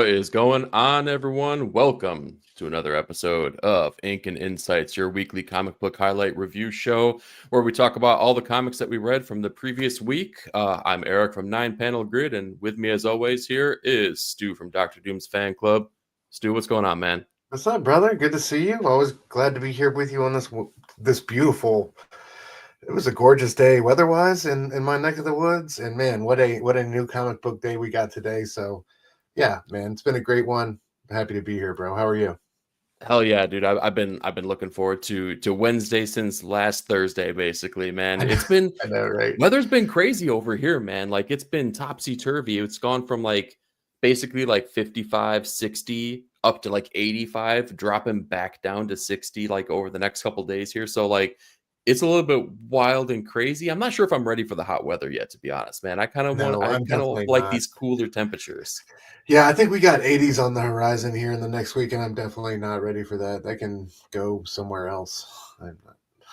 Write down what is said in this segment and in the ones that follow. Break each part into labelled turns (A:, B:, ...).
A: What is going on, everyone? Welcome to another episode of Ink and Insights, your weekly comic book highlight review show where we talk about all the comics that we read from the previous week. I'm Eric from 9 Panel Grid, and with me, as always, here is Stu from Dr. Doom's Fan Club. Stu, what's going on, man?
B: What's up, brother? Good to see you. Always glad to be here with you on this beautiful. It was a gorgeous day weather-wise in my neck of the woods, and man, what a new comic book day we got today. So, yeah, man, it's been a great one. Happy to be here, bro. How are you?
A: Hell yeah, dude! I've been looking forward to Wednesday since last Thursday, basically, man.
B: I know,
A: It's been
B: I know, right?
A: weather's been crazy over here, man. Like it's been topsy-turvy. It's gone from like basically like 55, 60 up to like 85, dropping back down to 60 like over the next couple days here. So like it's a little bit wild and crazy. I'm not sure if I'm ready for the hot weather yet, to be honest, man.
B: No,
A: I
B: I'm
A: kind of
B: definitely
A: like
B: not.
A: these cooler temperatures.
B: Yeah, I think we got 80s on the horizon here in the next week, and I'm definitely not ready for that. That can go somewhere else. I'm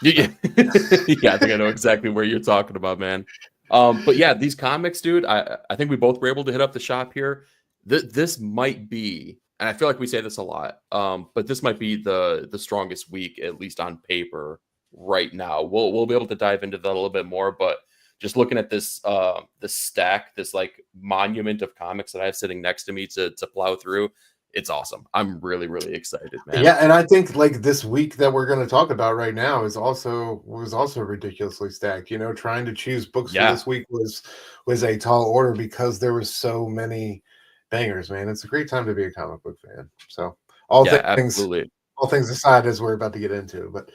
A: Yeah, yeah, I think I know exactly where you're talking about, man. But yeah, these comics, dude, I think we both were able to hit up the shop here. This might be, and I feel like we say this a lot, but this might be the strongest week, at least on paper, right now. We'll be able to dive into that a little bit more, but just looking at this stack, this like monument of comics that I have sitting next to me to plow through, it's awesome. I'm really excited, man.
B: Yeah, and I think like this week that we're going to talk about right now was also ridiculously stacked. You know, trying to choose books for
A: Yeah,
B: this week was a tall order because there was so many bangers, man. It's a great time to be a comic book fan. So all
A: yeah,
B: things
A: absolutely.
B: all things aside, as we're about to get into, but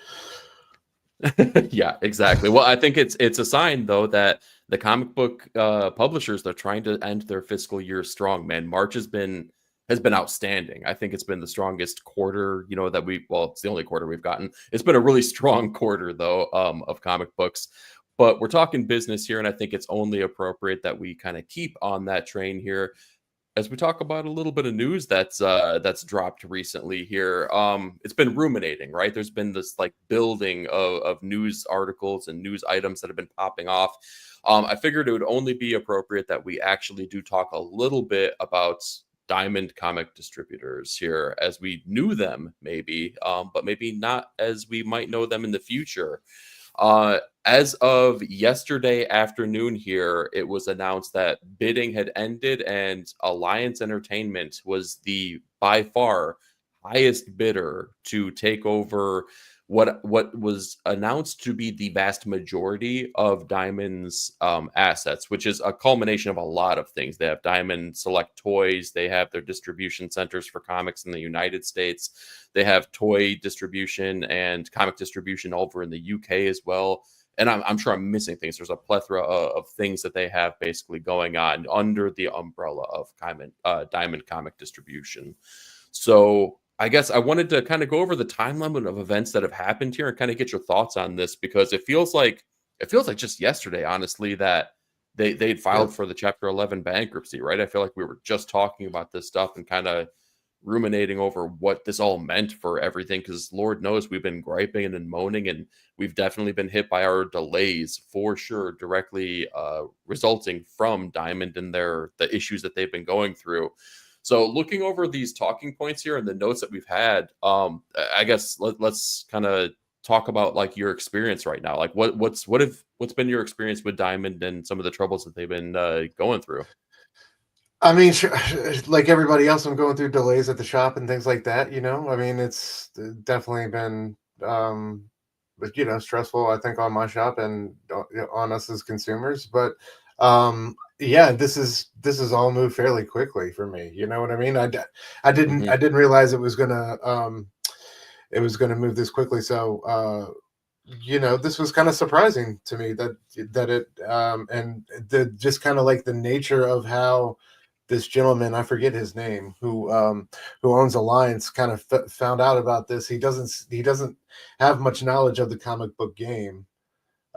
A: Yeah, exactly. Well, I think it's a sign though that the comic book publishers, they're trying to end their fiscal year strong, man. March has been outstanding. I think it's been the strongest quarter, that it's the only quarter we've gotten. It's been a really strong quarter though, of comic books. But we're talking business here, and I think it's only appropriate that we kind of keep on that train here as we talk about a little bit of news that's dropped recently here. It's been ruminating, right? There's been this like building of news articles and news items that have been popping off. I figured it would only be appropriate that we actually do talk a little bit about Diamond comic distributors here as we knew them, maybe, but maybe not as we might know them in the future. As of yesterday afternoon here, it was announced that bidding had ended and Alliance Entertainment was the by far highest bidder to take over what was announced to be the vast majority of Diamond's assets, which is a culmination of a lot of things. They have Diamond Select Toys, they have their distribution centers for comics in the United States, they have toy distribution and comic distribution over in the UK as well. And I'm sure I'm missing things. There's a plethora of things that they have basically going on under the umbrella of Diamond comic distribution. So I guess I wanted to kind of go over the timeline of events that have happened here and kind of get your thoughts on this because it feels like just yesterday, honestly, that they'd
B: yeah.
A: filed for the Chapter 11 bankruptcy, right? I feel like we were just talking about this stuff and kind of ruminating over what this all meant for everything because Lord knows we've been griping and moaning and we've definitely been hit by our delays for sure, directly resulting from Diamond and the issues that they've been going through. So looking over these talking points here and the notes that we've had, I guess let's kind of talk about like your experience right now. Like what's been your experience with Diamond and some of the troubles that they've been going through?
B: I mean, sure, like everybody else, I'm going through delays at the shop and things like that. You know, I mean, it's definitely been, but stressful. I think on my shop and on us as consumers. But yeah, this is all moved fairly quickly for me. You know what I mean? I didn't
A: Hmm.
B: I didn't realize it was gonna move this quickly. So this was kind of surprising to me that it and the just kind of like the nature of how this gentleman, I forget his name, who owns Alliance, kind of found out about this. He doesn't have much knowledge of the comic book game.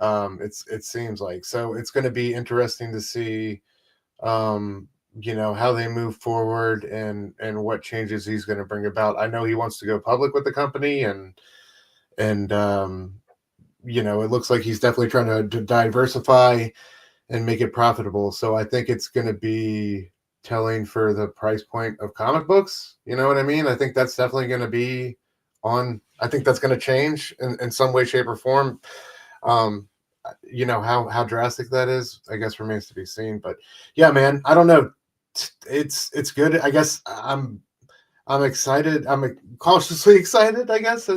B: It seems like, so it's going to be interesting to see how they move forward and what changes he's going to bring about. I know he wants to go public with the company, and it looks like he's definitely trying to diversify and make it profitable. So I think it's going to be telling for the price point of comic books. You know what I mean? I think that's definitely going to be on. I think that's going to change in some way, shape, or form. You know how drastic that is, I guess, remains to be seen. But yeah, man, I don't know. It's good. I guess I'm excited. I'm cautiously excited, I guess,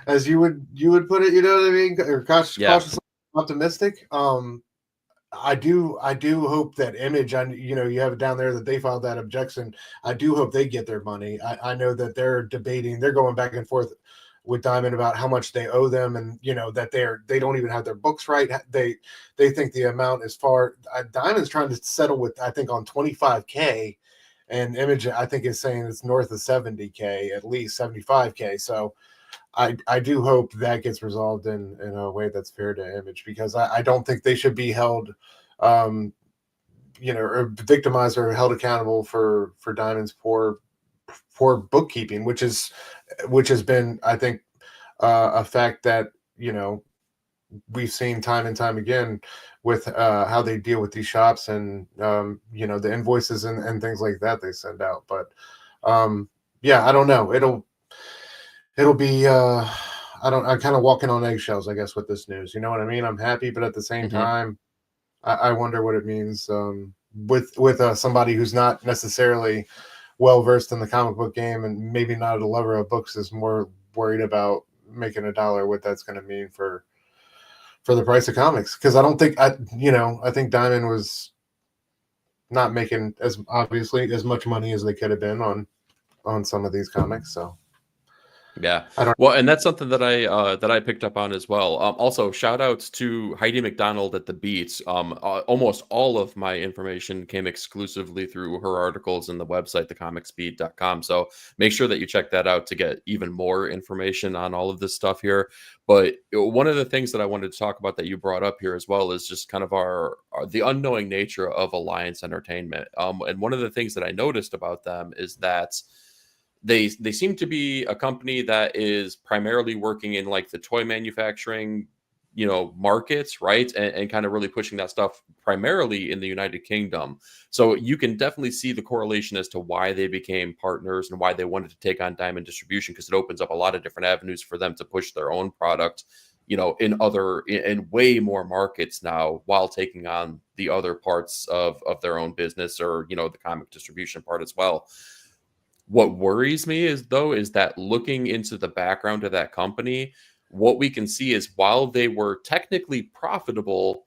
B: as you would put it. You know what I mean? Or cautiously optimistic. I do hope that Image, you have it down there that they filed that objection. I do hope they get their money. I know that they're debating, they're going back and forth with Diamond about how much they owe them, and that they don't even have their books right. They think the amount is far. Diamond's trying to settle with, I think, on $25K, and Image, I think, is saying it's north of $70K, at least $75K. So I do hope that gets resolved in a way that's fair to Image, because I don't think they should be held, or victimized or held accountable for Diamond's poor bookkeeping, which has been, I think, a fact that we've seen time and time again with how they deal with these shops, and the invoices and things like that they send out. But yeah, I don't know. It'll be I'm kind of walking on eggshells, I guess, with this news. You know what I mean? I'm happy, but at the same time, I wonder what it means with somebody who's not necessarily well versed in the comic book game, and maybe not a lover of books, is more worried about making a dollar, what that's going to mean for the price of comics. Because I don't think I think Diamond was not making as much money as they could have been on some of these comics. So
A: yeah, well, and that's something that I picked up on as well. Also, shout outs to Heidi McDonald at the Beats. Almost all of my information came exclusively through her articles in the website, thecomicsbeat.com. So make sure that you check that out to get even more information on all of this stuff here. But one of the things that I wanted to talk about that you brought up here as well is just kind of the unknowing nature of Alliance Entertainment. And one of the things that I noticed about them is that they seem to be a company that is primarily working in like the toy manufacturing, markets, right? And kind of really pushing that stuff primarily in the United Kingdom. So you can definitely see the correlation as to why they became partners and why they wanted to take on Diamond Distribution, because it opens up a lot of different avenues for them to push their own product, in way more markets now, while taking on the other parts of their own business, or, the comic distribution part as well. What worries me is that looking into the background of that company, what we can see is while they were technically profitable,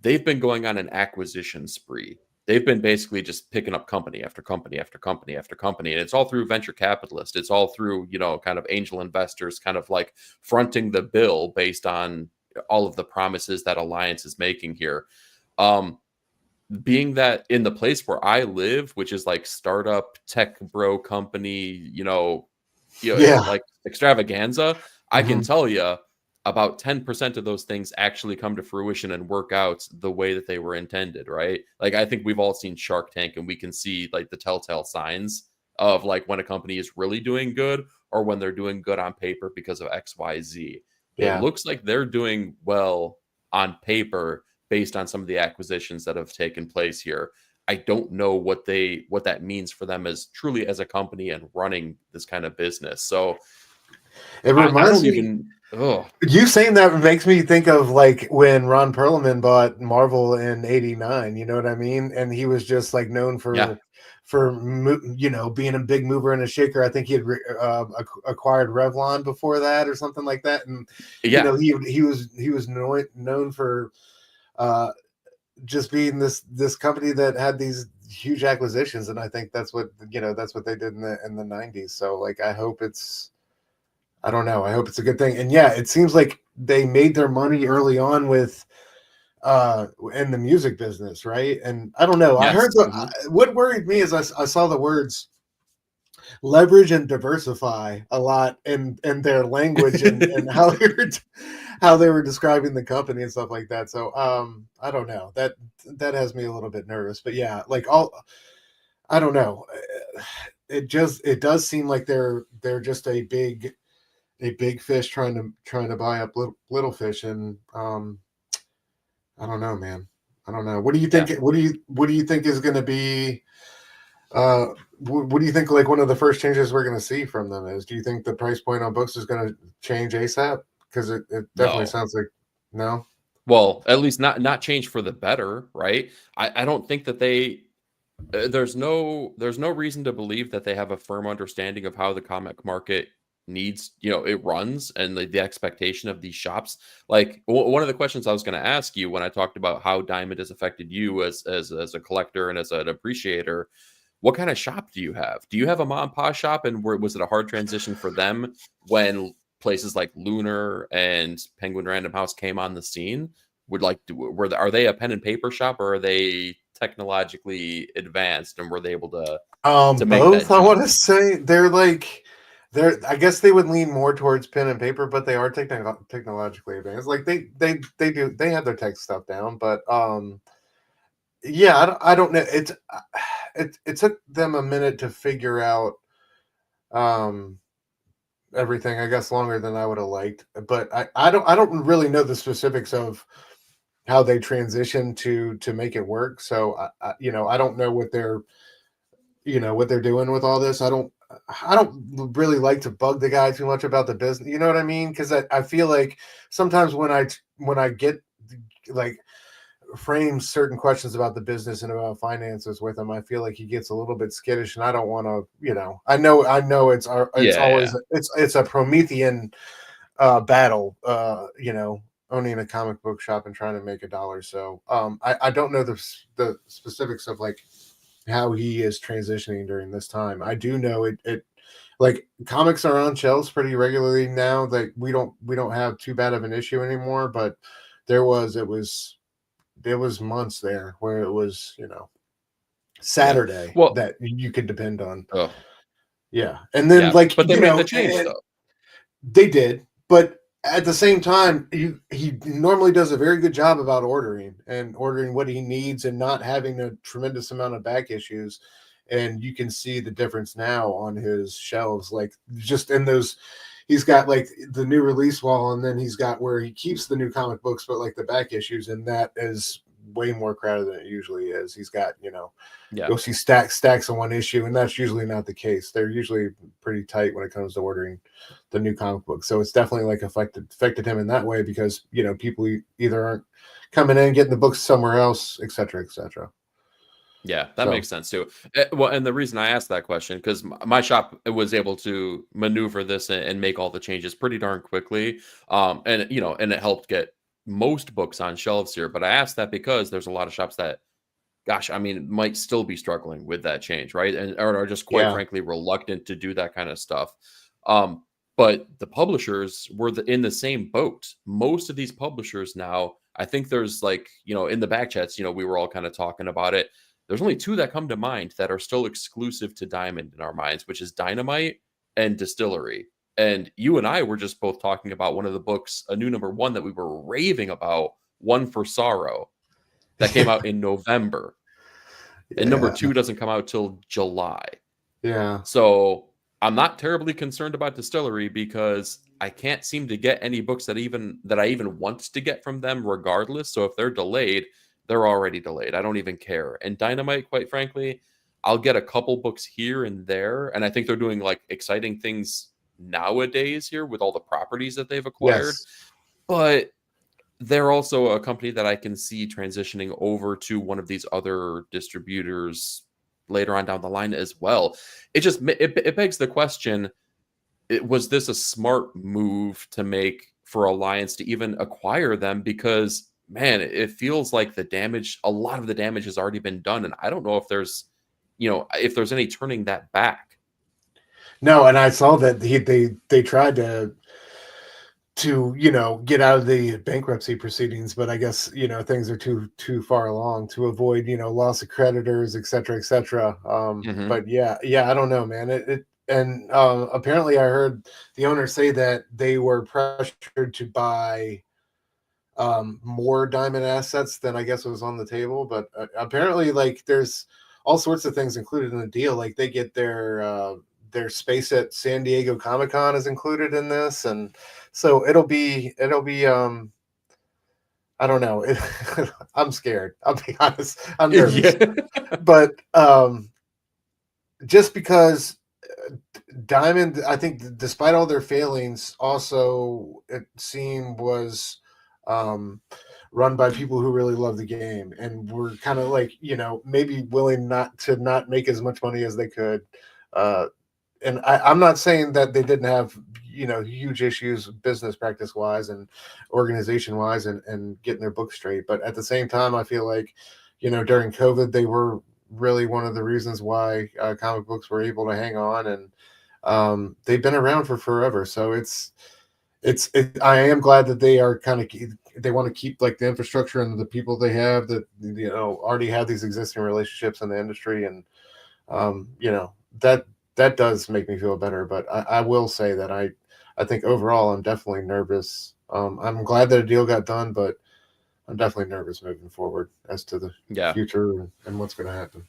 A: they've been going on an acquisition spree. They've been basically just picking up company after company after company after company. And it's all through venture capitalists. It's all through, kind of angel investors, kind of like fronting the bill based on all of the promises that Alliance is making here. Being that in the place where I live, which is like startup tech bro company, like extravaganza, I can tell you about 10% of those things actually come to fruition and work out the way that they were intended, right? Like, I think we've all seen Shark Tank, and we can see like the telltale signs of like when a company is really doing good or when they're doing good on paper because of XYZ. It looks like they're doing well on paper based on some of the acquisitions that have taken place here. I don't know what that means for them as truly as a company and running this kind of business. So
B: it reminds me. You saying that makes me think of like when Ron Perlman bought Marvel in '89. You know what I mean? And he was just like known for being a big mover and a shaker. I think he had acquired Revlon before that or something like that. And he was known for just being this company that had these huge acquisitions, and I think that's what they did in the '90s. So like, I hope it's a good thing. And yeah, it seems like they made their money early on with in the music business, right? And I don't know. Yes. I heard what worried me is I saw the words leverage and diversify a lot in their language and how they were describing the company and stuff like that. So I don't know, that has me a little bit nervous. But yeah, like I don't know. It does seem like they're just a big fish trying to buy up little fish. And I don't know, man. I don't know. What do you think? Yeah. What do you think is going to be What do you think? Like one of the first changes we're going to see from them is? Do you think the price point on books is going to change ASAP? Because it definitely
A: No.
B: sounds like no.
A: Well, at least not change for the better, right? I don't think that they there's no reason to believe that they have a firm understanding of how the comic market needs, it runs, and the expectation of these shops. Like one of the questions I was going to ask you when I talked about how Diamond has affected you as a collector and as an appreciator, what kind of shop do you have? Do you have a mom and pop shop, and was it a hard transition for them when places like Lunar and Penguin Random House came on the scene? Are they a pen and paper shop, or are they technologically advanced, and were they able to make that
B: Both. I
A: jump?
B: want to say they're. I guess they would lean more towards pen and paper, but they are technologically advanced. Like they have their tech stuff down, but yeah, I don't know. It took them a minute to figure out um everything, I guess, longer than I would have liked. But I don't really know the specifics of how they transition to make it work. So I don't know what they're doing with all this. I don't really like to bug the guy too much about the business. You know what I mean? Because I feel like sometimes when I get like frames certain questions about the business and about finances with him, I feel like he gets a little bit skittish, and I don't want to. I know it's
A: Yeah,
B: always
A: yeah,
B: it's a Promethean battle. Owning a comic book shop and trying to make a dollar. So I don't know the specifics of like how he is transitioning during this time. I do know it like comics are on shelves pretty regularly now. Like we don't have too bad of an issue anymore, but there was months there where it was,
A: yeah.
B: Saturday
A: Well,
B: that you could depend on.
A: oh,
B: Yeah. And then
A: yeah,
B: like,
A: but they made the change
B: and
A: though.
B: they did, but at the same time, he normally does a very good job about ordering what he needs and not having a tremendous amount of back issues. And you can see the difference now on his shelves, like just in those. He's got like the new release wall, and then he's got where he keeps the new comic books, but like the back issues, and that is way more crowded than it usually is. He's got,
A: Yeah.
B: you'll see stacks of one issue, and that's usually not the case. They're usually pretty tight when it comes to ordering the new comic book. So it's definitely like affected him in that way because people either aren't coming in, getting the books somewhere else, et cetera, et cetera.
A: Yeah, that
B: So
A: makes sense too. Well, and the reason I asked that question, because my shop was able to maneuver this and make all the changes pretty darn quickly. And it helped get most books on shelves here. But I asked that because there's a lot of shops that, gosh, I mean, might still be struggling with that change, right? And or are just quite
B: yeah,
A: frankly reluctant to do that kind of stuff. Um, but the publishers were in the same boat. Most of these publishers now, I think there's like, in the back chats, we were all kind of talking about it. There's only two that come to mind that are still exclusive to Diamond in our minds, which is Dynamite and Distillery. And you and I were just both talking about one of the books, a new #1 that we were raving about, One for Sorrow, that came out in November. And
B: yeah,
A: #2 doesn't come out till July.
B: yeah.
A: So I'm not terribly concerned about Distillery because I can't seem to get any books that I even want to get from them regardless. So if they're delayed, they're already delayed. I don't even care. And Dynamite, quite frankly, I'll get a couple books here and there. And I think they're doing like exciting things nowadays here with all the properties that they've acquired.
B: Yes,
A: But they're also a company that I can see transitioning over to one of these other distributors later on down the line as well. It begs the question: was this a smart move to make for Alliance to even acquire them? Because man, it feels like a lot of the damage has already been done, and I don't know if there's any turning that back.
B: no, and I saw that they tried to get out of the bankruptcy proceedings, but I guess things are too far along to avoid loss of creditors, et cetera, et cetera.
A: Hmm.
B: But yeah, I don't know, man. It and apparently I heard the owners say that they were pressured to buy more diamond assets than I guess was on the table, but apparently like there's all sorts of things included in the deal. Like they get their space at San Diego Comic-Con is included in this, and so it'll be I don't know. I'm scared. I'll be honest. I'm nervous.
A: Yeah.
B: But just because Diamond, I think, despite all their failings, also it seemed was run by people who really love the game and were kind of like, maybe willing not make as much money as they could. And I'm not saying that they didn't have huge issues business practice wise and organization wise and getting their book straight, but at the same time I feel like during COVID they were really one of the reasons why comic books were able to hang on, and they've been around for forever. So I am glad that they are they want to keep like the infrastructure and the people they have that already have these existing relationships in the industry, and that does make me feel better. But I will say that I think overall I'm definitely nervous. I'm glad that a deal got done, but I'm definitely nervous moving forward as to the future and what's going to happen.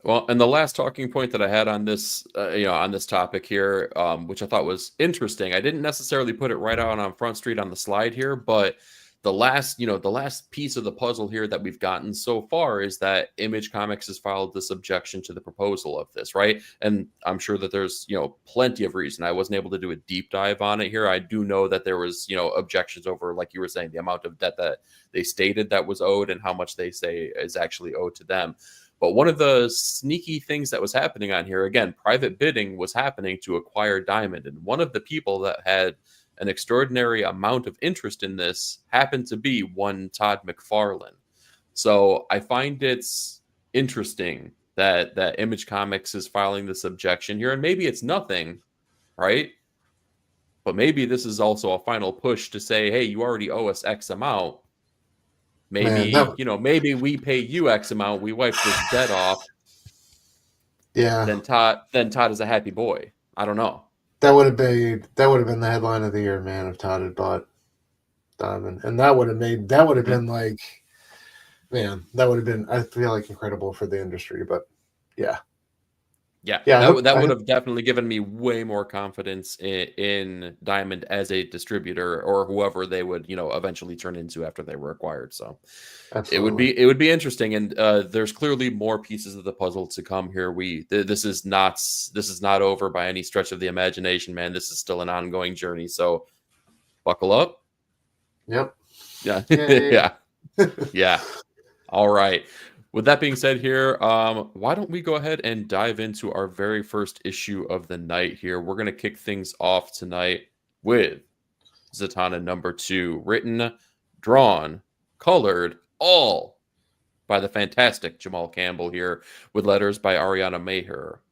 A: Well, and the last talking point that I had on this, on this topic here, which I thought was interesting, I didn't necessarily put it right out on Front Street on the slide here, but the last piece of the puzzle here that we've gotten so far is that Image Comics has filed this objection to the proposal of this, right? And I'm sure that there's, plenty of reason. I wasn't able to do a deep dive on it here. I do know that there was, objections over, like you were saying, the amount of debt that they stated that was owed and how much they say is actually owed to them. But one of the sneaky things that was happening on here, again, private bidding was happening to acquire Diamond. And one of the people that had an extraordinary amount of interest in this happened to be one Todd McFarlane. So I find it's interesting that Image Comics is filing this objection here. And maybe it's nothing, right? But maybe this is also a final push to say, hey, you already owe us X amount. Maybe, maybe we pay you X amount. We wipe this debt off.
B: Yeah.
A: Then Todd is a happy boy. I don't know.
B: That would have been the headline of the year, man, if Todd had bought Diamond. And that would have been like, man, that would have been, I feel like, incredible for the industry. But yeah.
A: Yeah, that would have definitely given me way more confidence in Diamond as a distributor or whoever they would, eventually turn into after they were acquired. So absolutely. It would be interesting, and there's clearly more pieces of the puzzle to come here. This is not over by any stretch of the imagination, man. This is still an ongoing journey. So buckle up.
B: Yep.
A: Yeah. Yeah. Yeah. All right. With that being said here, why don't we go ahead and dive into our very first issue of the night here. We're going to kick things off tonight with Zatanna #2, written, drawn, colored, all by the fantastic Jamal Campbell here, with letters by Ariana Maher.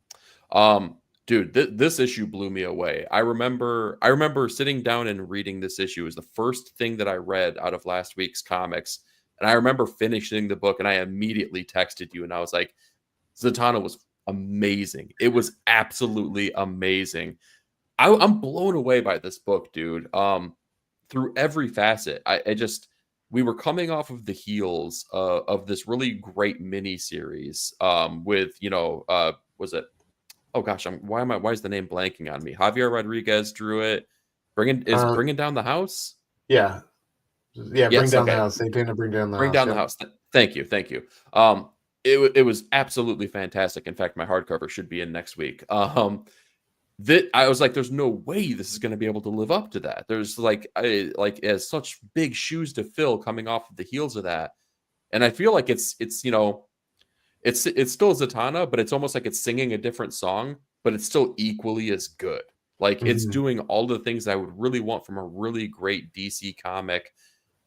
A: Dude, this issue blew me away. I remember sitting down and reading this issue. It was the first thing that I read out of last week's comics. And I remember finishing the book and I immediately texted you and I was like, Zatanna was amazing. It was absolutely amazing. I'm blown away by this book, dude. Through every facet. We were coming off of the heels of this really great mini series with, was it? Oh gosh, why is the name blanking on me? Javier Rodriguez drew it. Bringing Down the House?
B: Yeah. Yeah, bring down the house. They tend to bring down the house.
A: Bring down the house. Thank you. It was absolutely fantastic. In fact, my hardcover should be in next week. I was like, there's no way this is going to be able to live up to that. There's as such big shoes to fill coming off of the heels of that, and I feel like it's still Zatanna, but it's almost like it's singing a different song, but it's still equally as good. Like it's doing all the things that I would really want from a really great DC comic.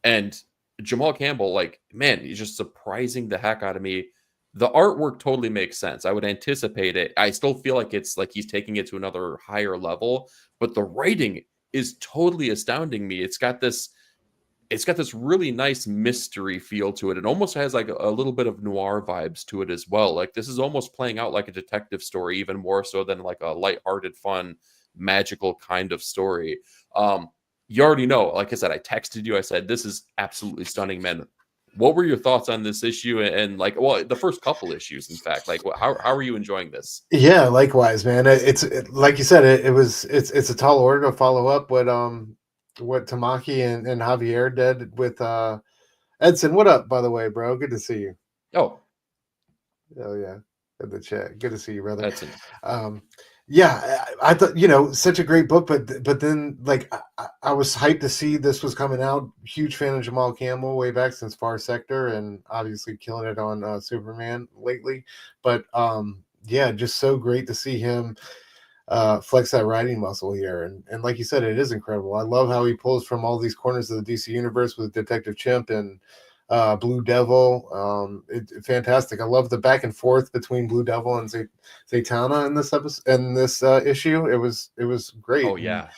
A: And Jamal Campbell, like, man, he's just surprising the heck out of me. The artwork totally makes sense. I would anticipate it. I still feel like it's like he's taking it to another higher level, but the writing is totally astounding me. It's got this really nice mystery feel to it. It almost has like a little bit of noir vibes to it as well. Like this is almost playing out like a detective story, even more so than like a lighthearted, fun, magical kind of story. You already know, like I said, I texted you. I said, this is absolutely stunning, man. What were your thoughts on this issue? And like, well, the first couple issues, in fact, like how are you enjoying this?
B: Yeah, likewise, man. It's like you said, it's a tall order to follow up what Tamaki and Javier did with Edson. What up, by the way, bro? Good to see you.
A: Oh
B: yeah. in the chat. Good to see you, brother.
A: That's an
B: Yeah, I thought, such a great book, but then like I was hyped to see this was coming out. Huge fan of Jamal Campbell way back since Far Sector, and obviously killing it on Superman lately. But yeah, just so great to see him flex that writing muscle here. And like you said, it is incredible. I love how he pulls from all these corners of the DC universe with Detective Chimp and Blue Devil. Fantastic. I love the back and forth between Blue Devil and Zatanna in this episode, in this issue. It was great.
A: oh yeah.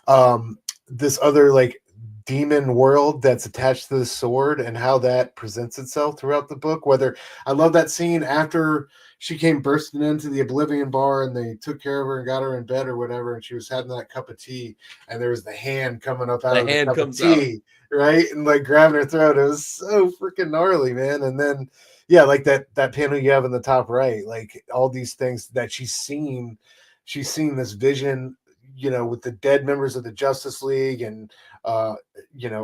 B: And, this other like demon world that's attached to the sword and how that presents itself throughout the book. Whether I love that scene after she came bursting into the Oblivion bar and they took care of her and got her in bed or whatever, and she was having that cup of tea, and there was the hand coming up out of the cup of tea, right, and like grabbing her throat. It was so freaking gnarly, man. And then yeah, like that panel you have in the top right, like all these things that she's seen this vision, with the dead members of the Justice League and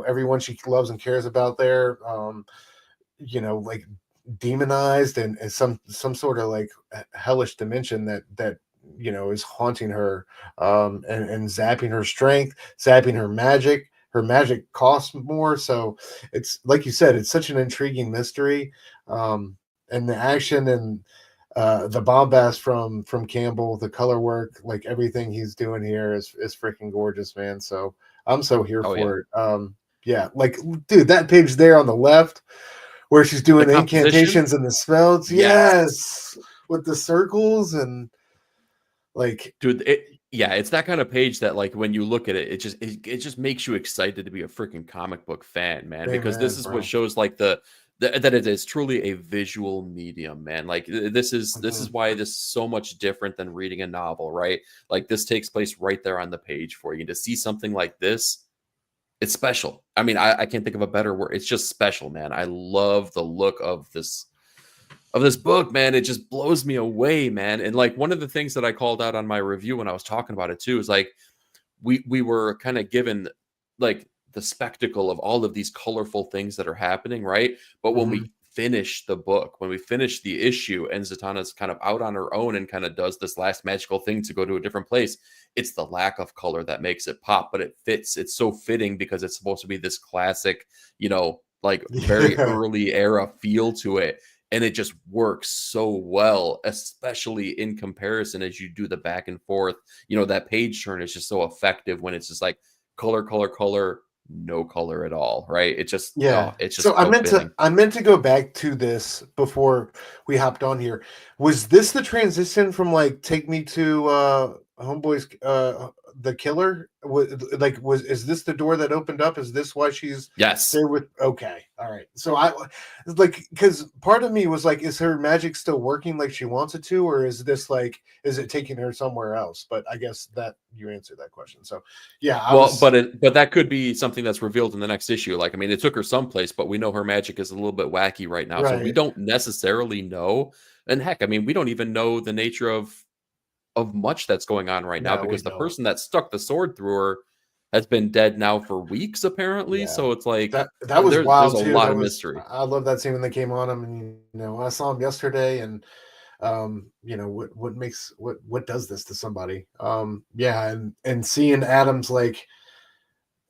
B: everyone she loves and cares about there, like demonized and some sort of like hellish dimension that is haunting her, and zapping her strength, zapping her magic. Her magic costs more, so it's like you said, it's such an intriguing mystery, and the action and the bombast from Campbell, the color work, like everything he's doing here is freaking gorgeous, man. So I'm so here for it. Yeah, like dude, that page there on the left where she's doing the incantations and the spells, yes, with the circles and like,
A: dude, it's that kind of page that like when you look at it, it just makes you excited to be a freaking comic book fan, man. Because this is what shows like that it is truly a visual medium, man. Like this is why this is so much different than reading a novel, right? Like this takes place right there on the page for you. And to see something like this, it's special. I mean, I can't think of a better word. It's just special, man. I love the look of this book, man. It just blows me away, man. And like one of the things that I called out on my review when I was talking about it too is like we were kind of given like the spectacle of all of these colorful things that are happening, right? But when we finish the book, when we finish the issue and Zatanna's kind of out on her own and kind of does this last magical thing to go to a different place, it's the lack of color that makes it pop, but it fits. It's so fitting because it's supposed to be this classic, like very early era feel to it. And it just works so well, especially in comparison as you do the back and forth. That page turn is just so effective when it's just like color, color, color, no color at all, right? It's just it's just
B: so I meant to go back to this before we hopped on here. Was this the transition from like Take Me to Homeboy's the killer? Is this the door that opened up? Is this why she's there with? Okay, all right. So I like, because part of me was like, is her magic still working like she wants it to, or is this like, is it taking her somewhere else? But I guess that you answered that question. So yeah,
A: but that could be something that's revealed in the next issue. Like, I mean, it took her someplace, but we know her magic is a little bit wacky right now, so we don't necessarily know. And heck, I mean, we don't even know the nature of much that's going on right now, because the person that stuck the sword through her has been dead now for weeks, apparently. So it's like
B: that was wild.
A: There's a lot of mystery.
B: I love that scene when they came on him, and I saw him yesterday, and what does this to somebody? And seeing Adam's like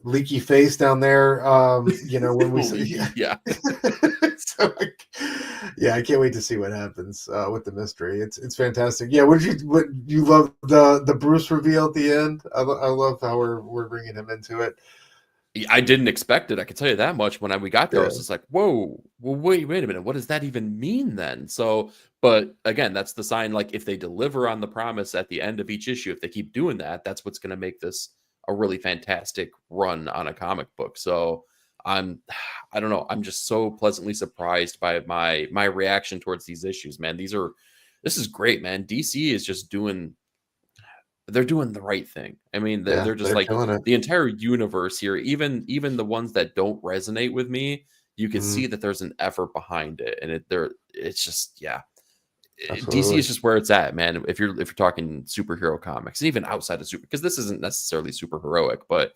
B: leaky face down there, when we see so I can't wait to see what happens with the mystery. It's fantastic. Yeah, what you love the Bruce reveal at the end? I love how we're bringing him into it.
A: I didn't expect it. I can tell you that much. When we got there, I was just like, whoa, well, wait a minute. What does that even mean then? So, but again, that's the sign. Like if they deliver on the promise at the end of each issue, if they keep doing that, that's what's going to make this a really fantastic run on a comic book. So I don't know. I'm just so pleasantly surprised by my reaction towards these issues, man. This is great, man. DC is just they're doing the right thing. I mean, they're just like the entire universe here, even the ones that don't resonate with me, you can see that there's an effort behind it. And it's just, Absolutely. DC is just where it's at, man. If you're talking superhero comics, even outside of because this isn't necessarily super heroic, but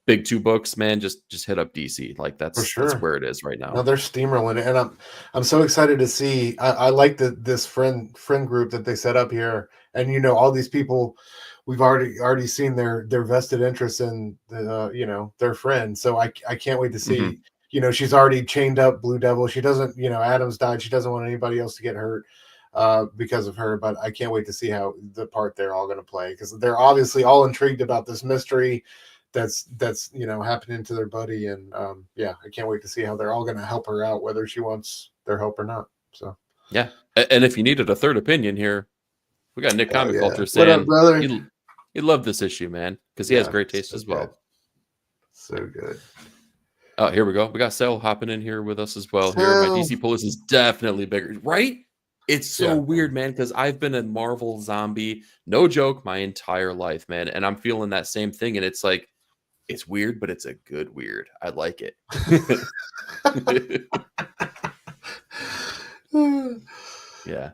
A: big two books, man, just hit up DC. Like
B: For
A: that's
B: sure.
A: where it is right
B: No,
A: now.
B: they're steamrolling it, and I'm so excited to see. I like this friend group that they set up here, and all these people, we've already seen their vested interest in their friend. So I can't wait to
A: Hmm.
B: see. She's already chained up Blue Devil. She doesn't. Adam's died. She doesn't want anybody else to get hurt because of her. But I can't wait to see how the part they're all going to play, because they're obviously all intrigued about this mystery that's happening to their buddy, and yeah, I can't wait to see how they're all going to help her out, whether she wants their help or not. So
A: Yeah, and if you needed a third opinion here, we got Nick
B: hell
A: Comic
B: yeah,
A: Culture
B: what up,
A: saying
B: brother?
A: he loved this issue, man, because he has
B: Yeah,
A: great taste
B: so
A: as
B: good.
A: well.
B: So good.
A: Oh, here we go. We got Sal hopping in here with us as well. Here, my DC pull list is definitely bigger, right? It's so weird, man, because I've been a Marvel zombie, no joke, my entire life, man, and I'm feeling that same thing, and it's like, it's weird, but it's a good weird. I like it. Yeah.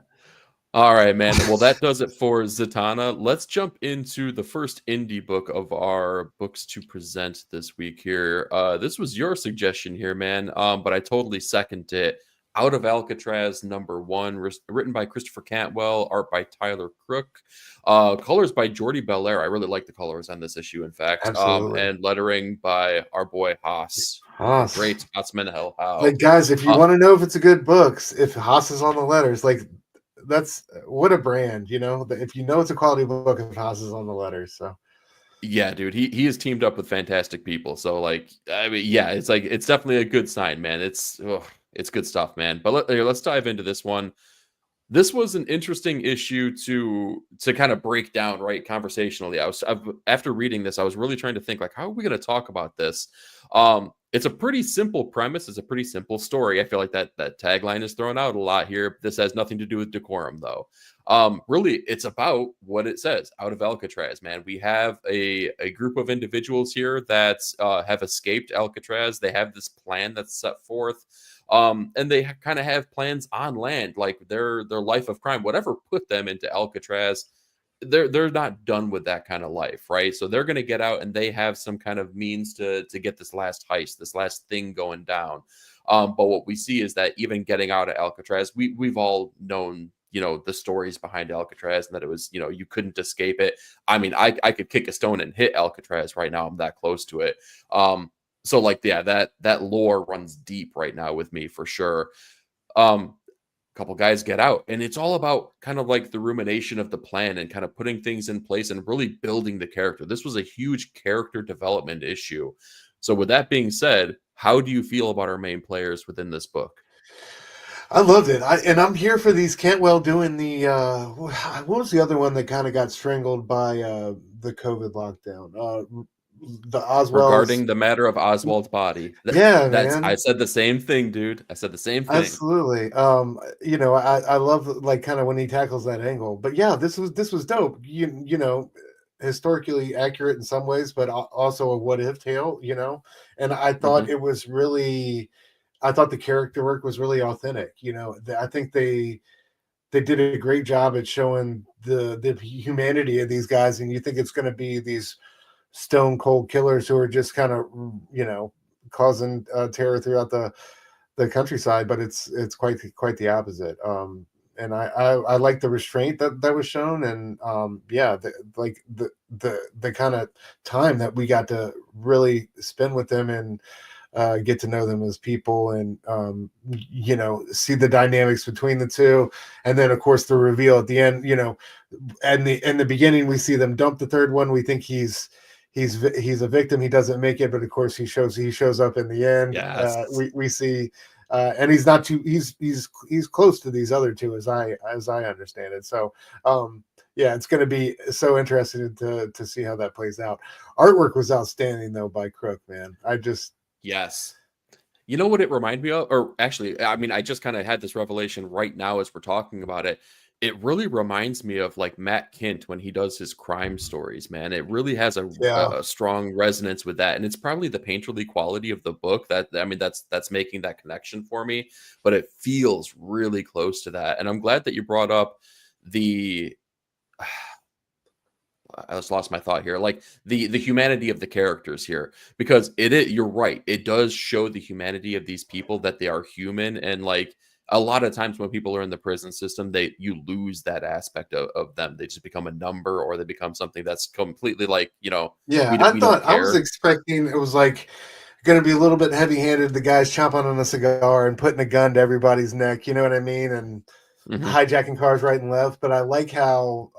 A: All right, man. Well, that does it for Zatanna. Let's jump into the first indie book of our books to present this week here. This was your suggestion here, man, but I totally second it. Out of Alcatraz, #1, written by Christopher Cantwell, art by Tyler Crook, colors by Jordi Belair. I really like the colors on this issue, in fact,
B: Absolutely.
A: and lettering by our boy Haas,
B: Haas.
A: great Scotsman Hell How.
B: Like, guys, if you want to know if it's a good book, if Haas is on the letters, like, that's what a brand, if it's a quality book, if Haas is on the letters. So
A: yeah, dude, he has teamed up with fantastic people. So like, I mean, yeah, it's like it's definitely a good sign, man. It's good stuff, man. But let's dive into this one. This was an interesting issue to kind of break down, right, conversationally. After reading this, I was really trying to think, like, how are we going to talk about this? It's a pretty simple premise. It's a pretty simple story. I feel like that tagline is thrown out a lot here. This has nothing to do with decorum, though. Really, it's about what it says. Out of Alcatraz, man. We have a group of individuals here that have escaped Alcatraz. They have this plan that's set forth. And they kind of have plans on land, like their life of crime, whatever put them into Alcatraz. They're not done with that kind of life, right? So they're going to get out, and they have some kind of means to get this last heist, this last thing going down. But what we see is that even getting out of Alcatraz, we've all known, the stories behind Alcatraz, and that it was, you couldn't escape it. I mean, I could kick a stone and hit Alcatraz right now. I'm that close to it. So like, yeah, that lore runs deep right now with me for sure. Couple guys get out, and it's all about kind of like the rumination of the plan and kind of putting things in place and really building the character. This was a huge character development issue. So with that being said, how do you feel about our main players within this book?
B: I loved it. I'm here for these Cantwell doing the what was the other one that kind of got strangled by the COVID lockdown? The Oswells.
A: Regarding the matter of Oswald's body.
B: Yeah,
A: That's
B: man.
A: I said the same thing, dude. I said the same thing.
B: Absolutely. I love, like, kind of when he tackles that angle. But yeah, this was dope. Historically accurate in some ways, but also a what if tale, And I thought it was really, I thought the character work was really authentic. I think they did a great job at showing the humanity of these guys, and you think it's going to be these stone cold killers who are just kind of causing terror throughout the countryside, but it's quite the opposite. And I like the restraint that was shown, and the kind of time that we got to really spend with them and get to know them as people, and see the dynamics between the two. And then of course the reveal at the end, and in the beginning we see them dump the third one. We think he's a victim, he doesn't make it, but of course he shows up in the end.
A: Yes.
B: We see and he's not too he's close to these other two, as I understand it. So yeah, it's going to be so interesting to see how that plays out. Artwork was outstanding though by Crook, man.
A: Yes. You know what it reminded me of? Or actually, I mean, I just kind of had this revelation right now as we're talking about it. It really reminds me of like Matt Kint when he does his crime stories, man. It really has a strong resonance with that. And it's probably the painterly quality of the book that's making that connection for me. But it feels really close to that. And I'm glad that you brought up the I just lost my thought here. Like the humanity of the characters here, because you're right. It does show the humanity of these people, that they are human. And like a lot of times when people are in the prison system, you lose that aspect of them. They just become a number, or they become something that's completely like,
B: Yeah,
A: we don't
B: I was
A: care.
B: expecting it was like going to be a little bit heavy-handed. The guy's chomping on a cigar and putting a gun to everybody's neck. You know what I mean? And hijacking cars right and left. But I like how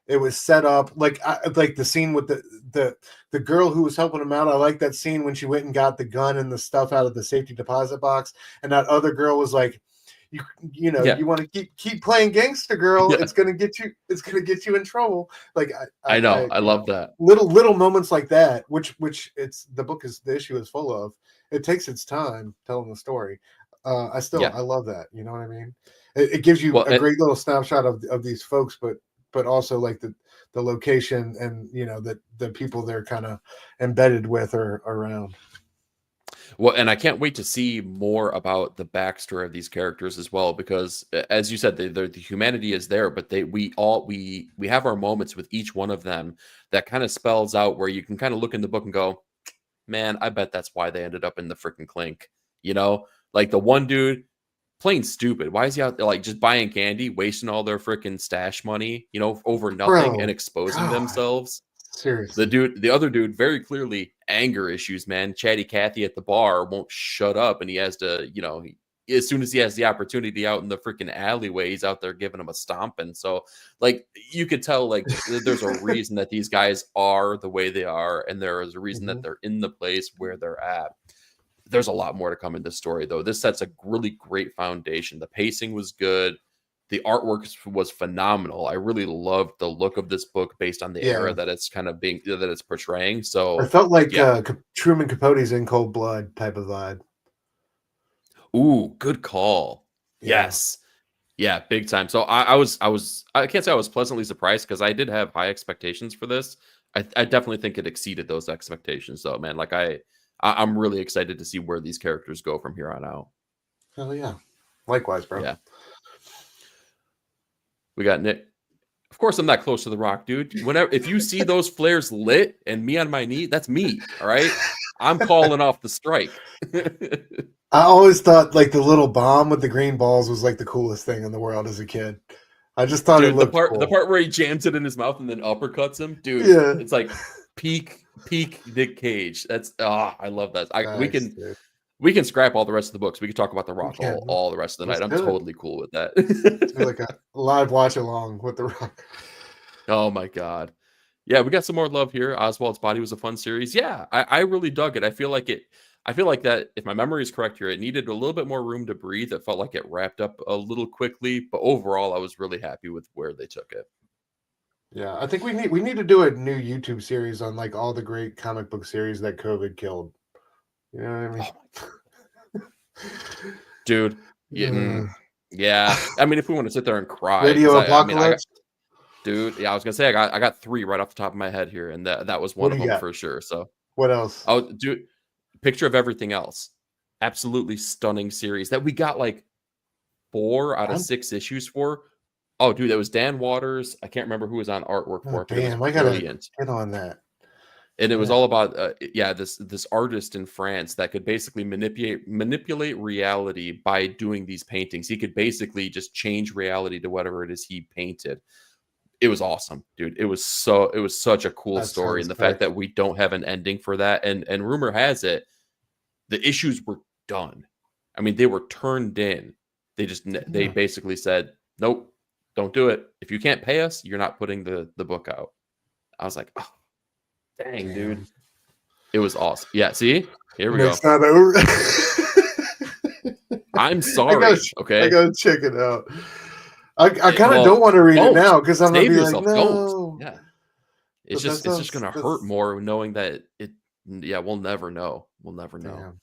B: it was set up. Like like the scene with the girl who was helping him out. I like that scene when she went and got the gun and the stuff out of the safety deposit box, and that other girl was like, you want to keep playing gangster, girl. Yeah. It's gonna get you in trouble. Like
A: I know. I love that.
B: Little moments like that, which the issue is full of. It takes its time telling the story. I love that. You know what I mean? It gives you a great little snapshot of these folks, but also like the location and the people they're kind of embedded with or around.
A: Well, and I can't wait to see more about the backstory of these characters as well, because as you said, the humanity is there, but we have our moments with each one of them that kind of spells out where you can kind of look in the book and go, man, I bet that's why they ended up in the freaking clink. Like the one dude, plain stupid. Why is he out there like just buying candy, wasting all their freaking stash money, over nothing, and exposing themselves?
B: Seriously.
A: The other dude, very clearly anger issues, man. Chatty Cathy at the bar won't shut up, and he has to, as soon as he has the opportunity out in the freaking alleyway, he's out there giving him a stomping. So, like, you could tell, like, there's a reason that these guys are the way they are, and there is a reason that they're in the place where they're at. There's a lot more to come in this story, though. This sets a really great foundation. The pacing was good. The artwork was phenomenal. I really loved the look of this book based on the era that it's kind of that it's portraying. So
B: I felt like Truman Capote's In Cold Blood type of vibe.
A: Ooh, good call. Yeah. Yes. Yeah, big time. So I can't say I was pleasantly surprised, because I did have high expectations for this. I definitely think it exceeded those expectations, though, man. Like I'm really excited to see where these characters go from here on out.
B: Hell yeah. Likewise, bro.
A: Yeah. We got Nick. Of course, I'm not close to the rock, dude. If you see those flares lit and me on my knee, that's me. All right. I'm calling off the strike.
B: I always thought like the little bomb with the green balls was like the coolest thing in the world as a kid. I just thought it looked cool. The part where he jams it in his mouth and then uppercuts him, dude. Yeah. It's like peak Nick Cage. That's I love that. We can scrap all the rest of the books. We can talk about The Rock all the rest of the night. I'm totally cool with that.
C: It's like a live watch along with The Rock.
A: Oh my God. Yeah, we got some more love here. Oswald's Body was a fun series. Yeah, I really dug it. I feel like that, if my memory is correct here, it needed a little bit more room to breathe. It felt like it wrapped up a little quickly, but overall I was really happy with where they took it.
C: Yeah, I think we need to do a new YouTube series on like all the great comic book series that COVID killed. You know what I mean?
A: Dude. Yeah. I mean, if we want to sit there and cry.
C: Radio Apocalypse.
A: Dude, yeah, I was gonna say I got 3 right off the top of my head here, and that was one of them for sure. So
C: what else?
A: Oh, dude, Picture of Everything Else. Absolutely stunning series that we got like 4 out of 6 issues for. Oh, dude, that was Dan Waters. I can't remember who was on artwork for it.
C: Damn, I gotta get on that.
A: And it was all about this artist in France that could basically manipulate reality by doing these paintings. He could basically just change reality to whatever it is he painted. It was awesome, dude. It was such a cool story, and the fact that we don't have an ending for that, and rumor has it the issues were done. I mean, they were turned in. They basically said, nope, don't do it. If you can't pay us, you're not putting the book out. I was like, oh, dang, dude. It was awesome. Yeah, see? Here we go.
C: It's not over.
A: I'm sorry.
C: I gotta check it out. I kind of don't want to read it now because I'm gonna be like, no.
A: Yeah, it's just gonna hurt more knowing that it. Yeah, we'll never know. We'll never know. Damn.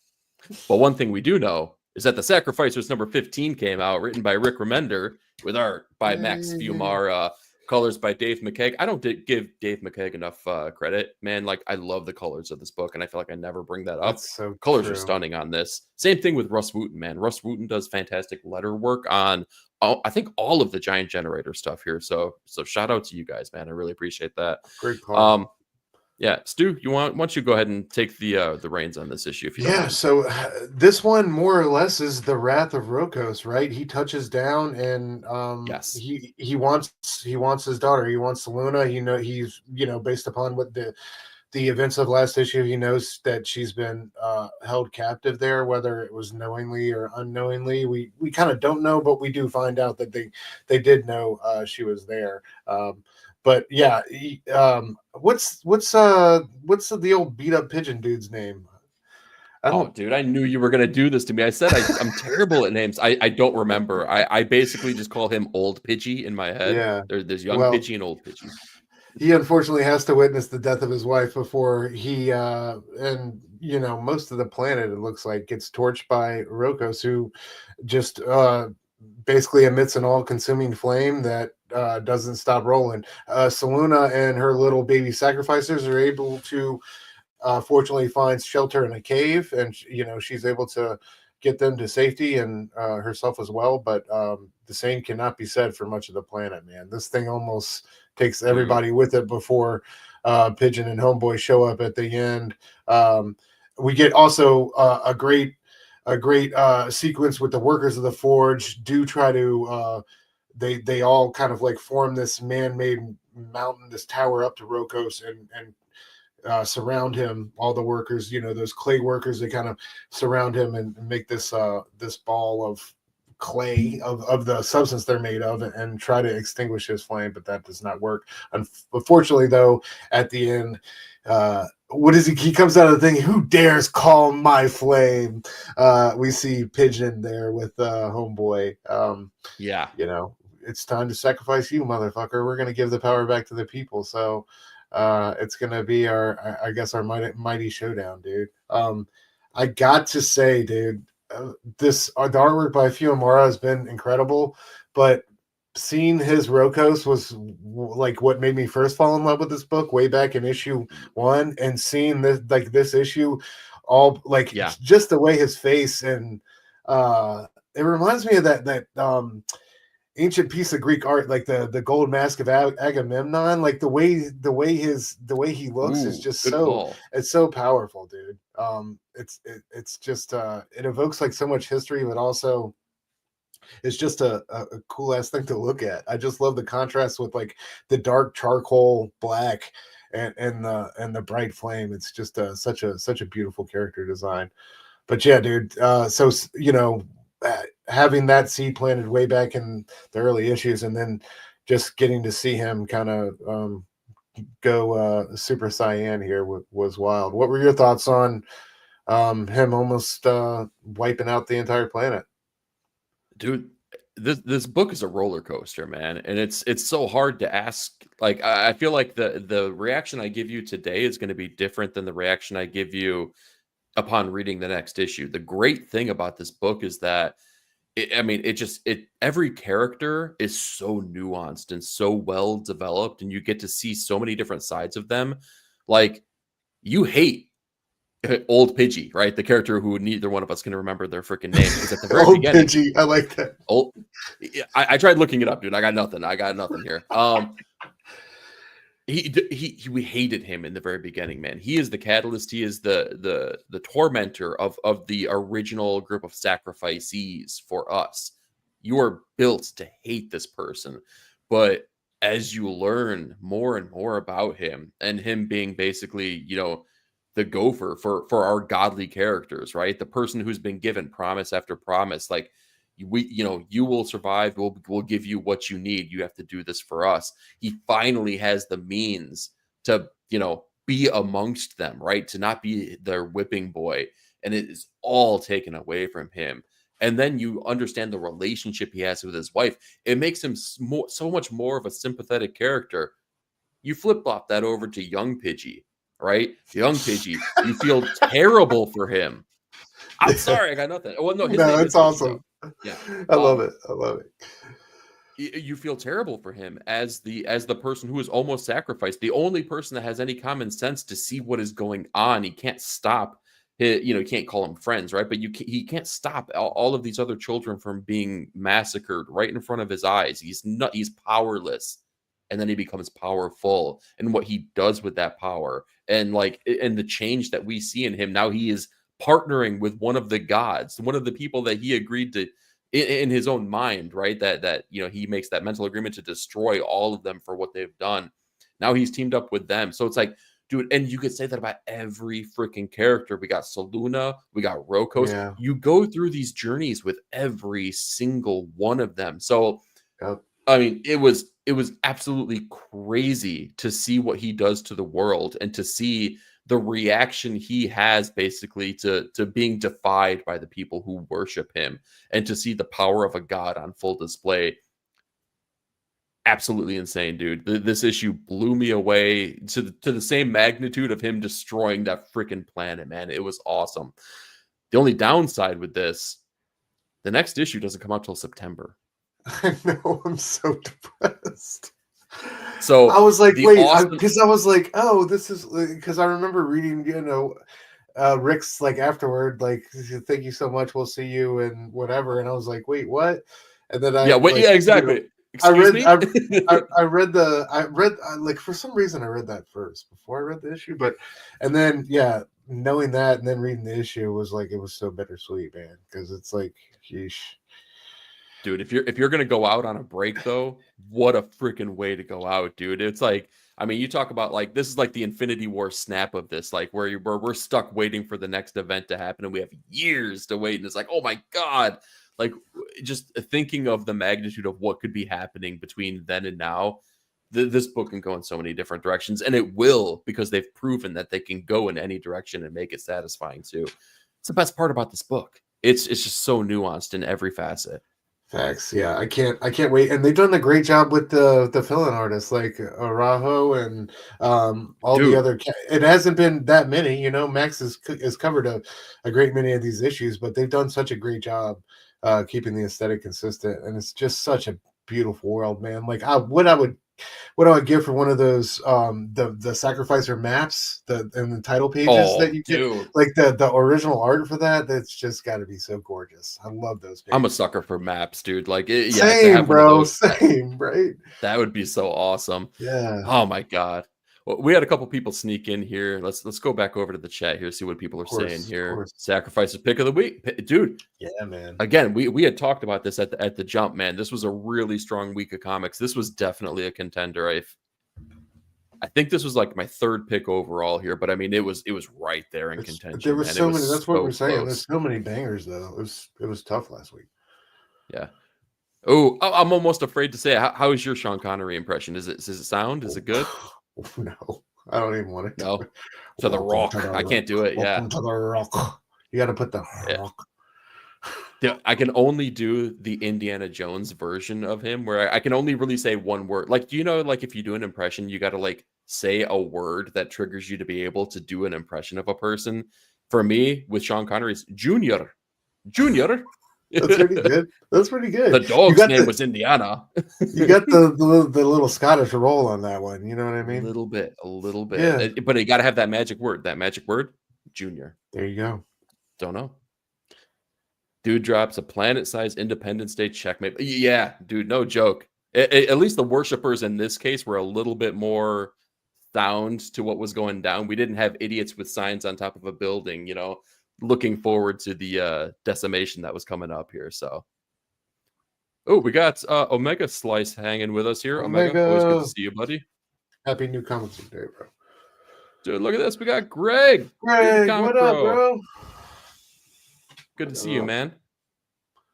A: But one thing we do know is that The Sacrificers number 15 came out, written by Rick Remender, with art by Max Fiumara. colors by Dave McKeag. I don't give Dave McKeag enough credit, man. Like, I love the colors of this book, and I feel like I never bring that up.
B: That's so
A: Colors
B: true.
A: are stunning on this. Same thing with Russ Wooten, man. Russ Wooten does fantastic letter work on, I think, all of the Giant Generator stuff here. So shout out to you guys, man. I really appreciate that.
B: Great call.
A: Yeah, Stu, why don't you go ahead and take the reins on this issue if you don't mind.
B: So this one more or less is the Wrath of Rokos, right? He touches down and
A: Yes.
B: he wants his daughter. He wants Luna. He's based upon what the events of last issue, he knows that she's been held captive there, whether it was knowingly or unknowingly. We kind of don't know, but we do find out that they did know she was there. But yeah, what's the old beat up pigeon dude's name?
A: Dude, I knew you were gonna do this to me. I said I'm terrible at names. I don't remember. I basically just call him Old Pidgey in my head.
B: Yeah,
A: there's young Pidgey and old Pidgey.
B: He unfortunately has to witness the death of his wife before he and most of the planet, it looks like, gets torched by Rokos, who just basically emits an all-consuming flame that doesn't stop rolling. Saluna and her little baby sacrificers are able to fortunately find shelter in a cave, and she's able to get them to safety and herself as well. But the same cannot be said for much of the planet, man. This thing almost takes everybody with it before Pigeon and Homeboy show up at the end. We get also a great sequence with the workers of the forge. Do try to they all kind of like form this man-made mountain, this tower up to Rokos, and surround him. All the workers, those clay workers, they kind of surround him and make this this ball of clay of the substance they're made of, and try to extinguish his flame, but that does not work. Unfortunately, though, at the end, what is he comes out of the thing, who dares call my flame? We see Pigeon there with Homeboy. It's time to sacrifice you, motherfucker. We're gonna give the power back to the people. So it's gonna be our mighty showdown, dude. I got to say, dude, the artwork by Fiumara has been incredible, but seeing his Rokos was like what made me first fall in love with this book way back in issue 1, and seeing this issue, all just the way his face, and it reminds me of that ancient piece of Greek art, like the gold mask of Agamemnon. Like the way he looks is just it's so powerful, dude. It's just it evokes like so much history, but also it's just a cool ass thing to look at. I just love the contrast with like the dark charcoal black and the bright flame. It's just such a beautiful character design. But yeah, dude. So having that seed planted way back in the early issues, and then just getting to see him kind of go Super Saiyan here was wild. What were your thoughts on him almost wiping out the entire planet?
A: Dude, this book is a roller coaster, man, and it's so hard to ask. Like, I feel like the reaction I give you today is going to be different than the reaction I give you upon reading the next issue. The great thing about this book is that every character is so nuanced and so well developed, and you get to see so many different sides of them. Like, you hate Old Pidgey, right? The character who neither one of us can remember their freaking name, because at the very beginning,
B: Pidgey, I like that.
A: I tried looking it up, dude. I got nothing here. We hated him in the very beginning, man. He is the catalyst. He is the tormentor of the original group of sacrificees for us. You are built to hate this person, but as you learn more and more about him, and him being basically, the gopher for our godly characters, right? The person who's been given promise after promise, like, you will survive. We'll give you what you need. You have to do this for us. He finally has the means to, be amongst them, right? To not be their whipping boy. And it is all taken away from him. And then you understand the relationship he has with his wife. It makes him so much more of a sympathetic character. You flip-flop that over to young Pidgey, right? Young Pidgey, you feel terrible for him. I'm sorry, I got nothing. Well, no,
B: it's awesome.
A: Yeah,
B: I love it.
A: you feel terrible for him as the person who is almost sacrificed, the only person that has any common sense to see what is going on. He can't stop you can't call them friends, right? But he can't stop all of these other children from being massacred right in front of his eyes. He's powerless, and then he becomes powerful, and what he does with that power, and the change that we see in him now. He is partnering with one of the gods, one of the people that he agreed to in his own mind, right? That he makes that mental agreement to destroy all of them for what they've done. Now he's teamed up with them, so it's like, dude, and you could say that about every freaking character. We got Saluna, we got Rokos.
B: Yeah.
A: You go through these journeys with every single one of them. So,
B: Yep.
A: I mean, it was absolutely crazy to see what he does to the world and to see the reaction he has basically to being defied by the people who worship him, and to see the power of a god on full display. Absolutely insane, dude. This issue blew me away to the same magnitude of him destroying that freaking planet, man. It was awesome. The only downside with this, the next issue doesn't come out till September.
B: I know, I'm so depressed.
A: So
B: I was like, wait,
A: awesome...
B: because I was like, oh, this is because I remember reading, Rick's like afterward, like, thank you so much, we'll see you and whatever, and I was like, wait, what? And then
A: exactly.
B: I read for some reason I read that first before I read the issue, and then knowing that and then reading the issue was like, it was so bittersweet, man, because it's like, sheesh.
A: Dude, if you're gonna go out on a break though, what a freaking way to go out, dude. It's like, I mean, you talk about like, this is like the Infinity War snap of this, like where we're stuck waiting for the next event to happen, and we have years to wait, and it's like, oh my god, like just thinking of the magnitude of what could be happening between then and now. This book can go in so many different directions, and it will, because they've proven that they can go in any direction and make it satisfying too. It's the best part about this book. It's just so nuanced in every facet.
B: Facts. Yeah, I can't wait. And they've done a great job with the fill-in artists like Arajo and all the other. It hasn't been that many, Max has covered a great many of these issues, but they've done such a great job keeping the aesthetic consistent, and it's just such a beautiful world, man. Like what I would give for one of those the sacrificer maps and the title pages that you get, like the original art for that's just got to be so gorgeous. I love those pages.
A: I'm a sucker for maps, dude. Like
B: same, bro. Same, right?
A: That would be so awesome.
B: Yeah.
A: Oh my god. Well, we had a couple people sneak in here. Let's go back over to the chat here, see what people are saying here. Sacrifices pick of the week, dude.
B: Yeah, man.
A: Again, we had talked about this at the jump, man. This was a really strong week of comics. This was definitely a contender. I think this was like my third pick overall here, but I mean, it was right there in contention.
B: There was so many. That's what we're saying. There's so many bangers though. It was tough last week.
A: Yeah. Oh, I'm almost afraid to say it. How is your Sean Connery impression? Does it sound? Is it good?
B: No, I don't even want to.
A: No, to the Rock. I can't do it.
B: Welcome to the Rock. You got to put the Rock.
A: Yeah, I can only do the Indiana Jones version of him, where I can only really say one word. Like, like if you do an impression, you got to like say a word that triggers you to be able to do an impression of a person. For me, with Sean Connery's Junior.
B: That's pretty good. That's pretty good.
A: The dog's name was Indiana.
B: You got the little Scottish roll on that one. You know what I mean?
A: A little bit.
B: Yeah.
A: But you got to have that magic word. That magic word, Junior.
B: There you go.
A: Don't know. Dude drops a planet-sized Independence Day checkmate. Yeah, dude, no joke. At least the worshippers in this case were a little bit more sound to what was going down. We didn't have idiots with signs on top of a building, looking forward to the decimation that was coming up here. So, we got Omega Slice hanging with us here. Omega, always good to see you, buddy.
B: Happy New Comics Day, bro.
A: Dude, look at this. We got Greg.
B: Greg, what up, bro?
A: Good to see you, man.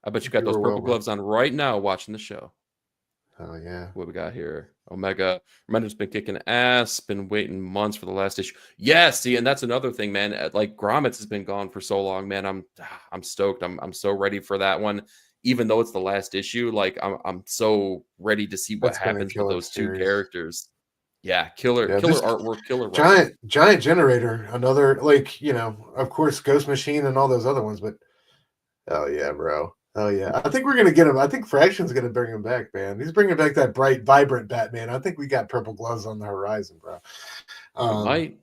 A: I bet you got those purple gloves on right now watching the show.
B: Oh, yeah.
A: What we got here? Omega. Remender's been kicking ass. Been waiting months for the last issue. Yeah, see, and that's another thing, man. Like, Gromitz has been gone for so long, man. I'm stoked. I'm so ready for that one. Even though it's the last issue, like, I'm so ready to see what happens with those two characters. Yeah, killer artwork, killer.
B: Giant Generator. Another, like, of course, Ghost Machine and all those other ones, but oh yeah, bro. Oh yeah, I think we're gonna get him. I think Fraction's gonna bring him back, man. He's bringing back that bright, vibrant Batman. I think we got purple gloves on the horizon, bro.
A: We might.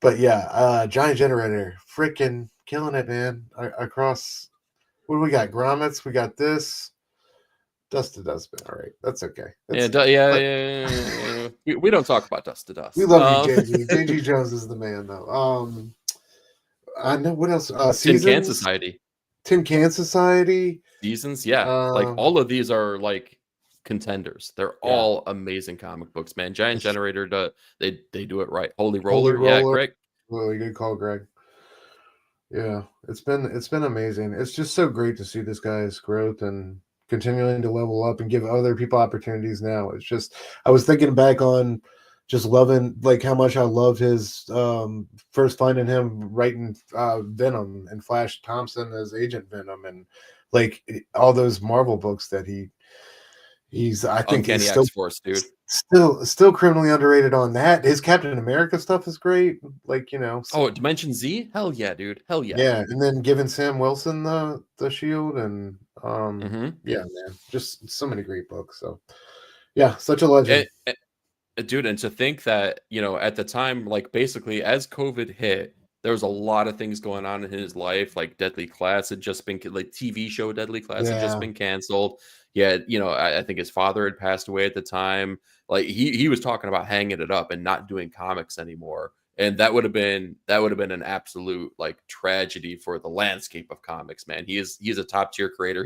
B: But yeah, Giant Generator, freaking killing it, man. Across, what do we got? Grommets, we got this. Dust to Dust, man. All right, that's okay.
A: We don't talk about Dust to Dust.
B: We love you, JG. JG Jones is the man, though. I know what else.
A: Tin Can Society.
B: Tin Can Society.
A: Seasons, yeah. Like all of these are like contenders. They're all amazing comic books, man. Giant Generator, they do it right. Holy Roller, yeah, Greg.
B: Really good call, Greg. Yeah, it's been amazing. It's just so great to see this guy's growth and continuing to level up and give other people opportunities now. It's just, I was thinking back on just loving like how much I loved his first finding him writing Venom and Flash Thompson as Agent Venom and like all those Marvel books that he's I think
A: Uncanny
B: he's still
A: X-Force, dude.
B: Still criminally underrated on that. His Captain America stuff is great. Like, you know.
A: Oh, Dimension Z? Hell yeah, dude. Hell yeah.
B: Yeah, and then giving Sam Wilson the shield and yeah, man. Just so many great books. So yeah, such a legend.
A: Dude, and to think that, you know, at the time, like basically as COVID hit, there was a lot of things going on in his life. Like Deadly Class had just been, like TV show Deadly Class had just been canceled. Yeah, you know, I think his father had passed away at the time. Like he was talking about hanging it up and not doing comics anymore. And that would have been an absolute like tragedy for the landscape of comics, man. He's a top tier creator.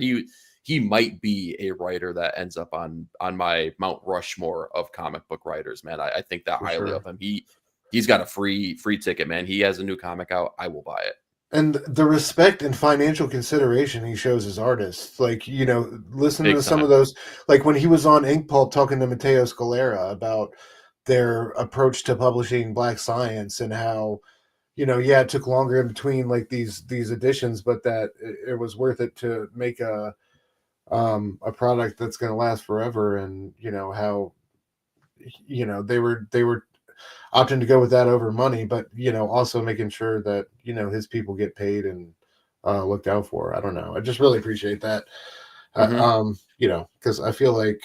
A: He might be a writer that ends up on my Mount Rushmore of comic book writers, man. I think that highly of him. He's got a free ticket, man. He has a new comic out. I will buy it.
B: And the respect and financial consideration he shows his artists, like, you know, listening to some of those, like when he was on Ink Pulp talking to Matteo Scalera about their approach to publishing Black Science and how, you know, yeah, it took longer in between like these editions, but that it was worth it to make a product that's going to last forever. And, you know, how, you know, they were opting to go with that over money, but, you know, also making sure that, you know, his people get paid and looked out for. I don't know. I just really appreciate that. You know, because I feel like,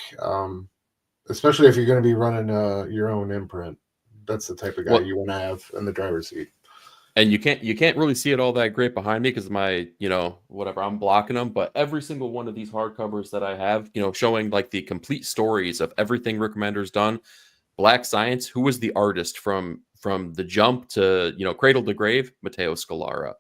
B: especially if you're going to be running your own imprint, that's the type of guy you want to have in the driver's seat.
A: And you can't really see it all that great behind me because my, you know, whatever, I'm blocking them. But every single one of these hardcovers that I have, you know, showing like the complete stories of everything Rick Remender's done. Black Science, who was the artist from the jump to, you know, Cradle to Grave? Matteo Scalera.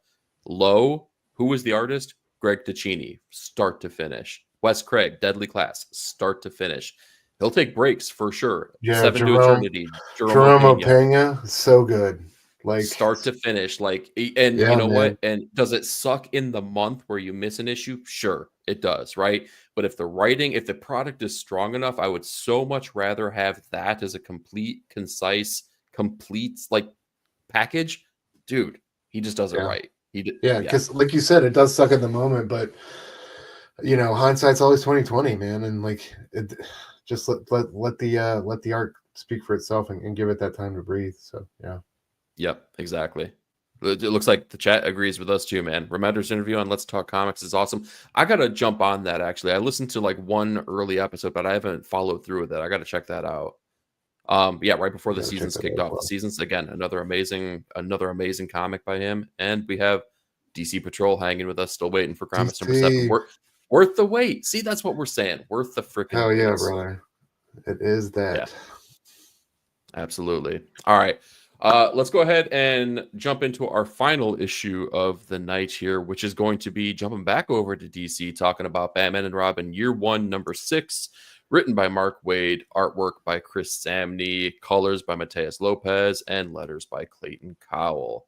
A: Low, who was the artist? Greg Ticini, start to finish. Wes Craig, Deadly Class, start to finish. He'll take breaks for sure.
B: Yeah,
A: Seven to Eternity.
B: Jerome Pena, so good. Like
A: start to finish, like, and you know what? And does it suck in the month where you miss an issue? Sure, it does, right? But if the product is strong enough, I would so much rather have that as a complete, concise, complete like package. Dude, he just does it right.
B: Because like you said, it does suck in the moment, but you know, hindsight's always 20/20, man, and like it, just let the art speak for itself and give it that time to breathe. So yeah.
A: Yep, exactly. It looks like the chat agrees with us too, man. Remender's interview on Let's Talk Comics is awesome. I gotta jump on that actually. I listened to like one early episode, but I haven't followed through with it. I gotta check that out. Yeah, right before the season's kicked off. The season's again another amazing comic by him, and we have DC Patrol hanging with us, still waiting for Comics number 7. Worth the wait. See, that's what we're saying. Worth the freaking.
B: Hell yeah, brother! It is that.
A: Yeah. Absolutely. All right. Let's go ahead and jump into our final issue of the night here, which is going to be jumping back over to DC, talking about Batman and Robin Year 1, number 6, written by Mark Waid, artwork by Chris Samney, colors by Mateus Lopez, and letters by Clayton Cowell.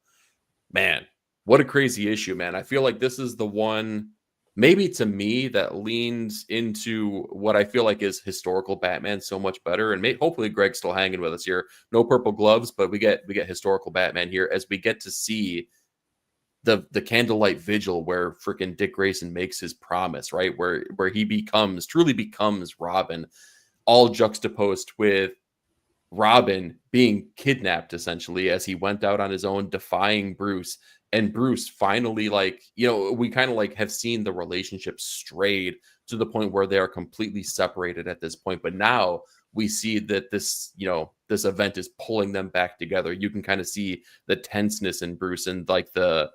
A: Man, what a crazy issue, man. I feel like this is the one, maybe to me, that leans into what I feel like is historical Batman so much better. And hopefully Greg's still hanging with us here. No purple gloves, but we get historical Batman here as we get to see the candlelight vigil where freaking Dick Grayson makes his promise, right? Where he truly becomes Robin, all juxtaposed with Robin being kidnapped essentially as he went out on his own, defying Bruce. And Bruce finally, like, you know, we kind of like have seen the relationship strayed to the point where they are completely separated at this point. But now we see that this, you know, this event is pulling them back together. You can kind of see the tenseness in Bruce and like the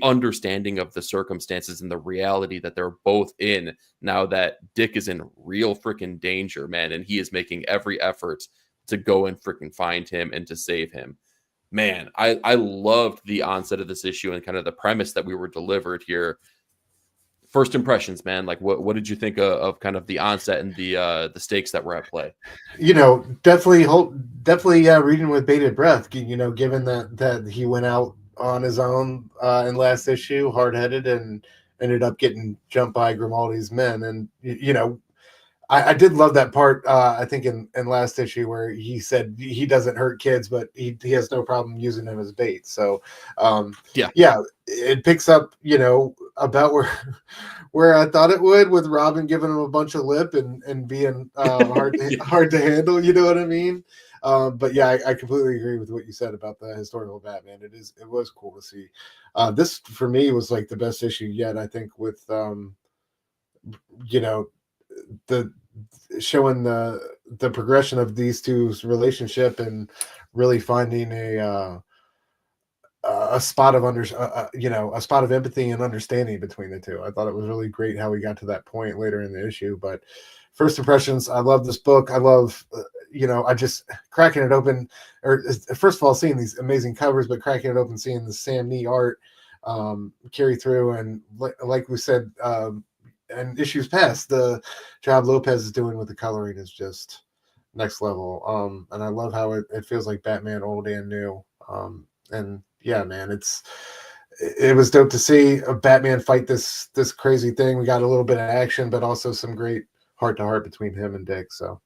A: understanding of the circumstances and the reality that they're both in now that Dick is in real freaking danger, man. And he is making every effort to go and freaking find him and to save him. Man, I loved the onset of this issue and kind of the premise that we were delivered here. First impressions, man. Like, what did you think of kind of the onset and the stakes that were at play?
B: You know, definitely reading with bated breath. You know, given that he went out on his own in last issue, hard-headed, and ended up getting jumped by Grimaldi's men. And you know, I did love that part. I think in last issue where he said he doesn't hurt kids, but he has no problem using them as bait. So yeah, it picks up, you know, about where I thought it would, with Robin giving him a bunch of lip and being hard to handle. You know what I mean? But yeah, I completely agree with what you said about the historical Batman. It was cool to see. This for me was like the best issue yet. I think with you know, the showing the progression of these two's relationship and really finding a spot of a spot of empathy and understanding between the two. I thought it was really great how we got to that point later in the issue. But first impressions, I love this book. I love you know, I just cracking it open, or first of all seeing these amazing covers, but cracking it open, seeing the Sam Nee art carry through, and like we said, and issues past, the job Lopez is doing with the coloring is just next level. And I love how it feels like Batman old and new. And yeah, man, it was dope to see a Batman fight this crazy thing. We got a little bit of action, but also some great heart to heart between him and Dick. So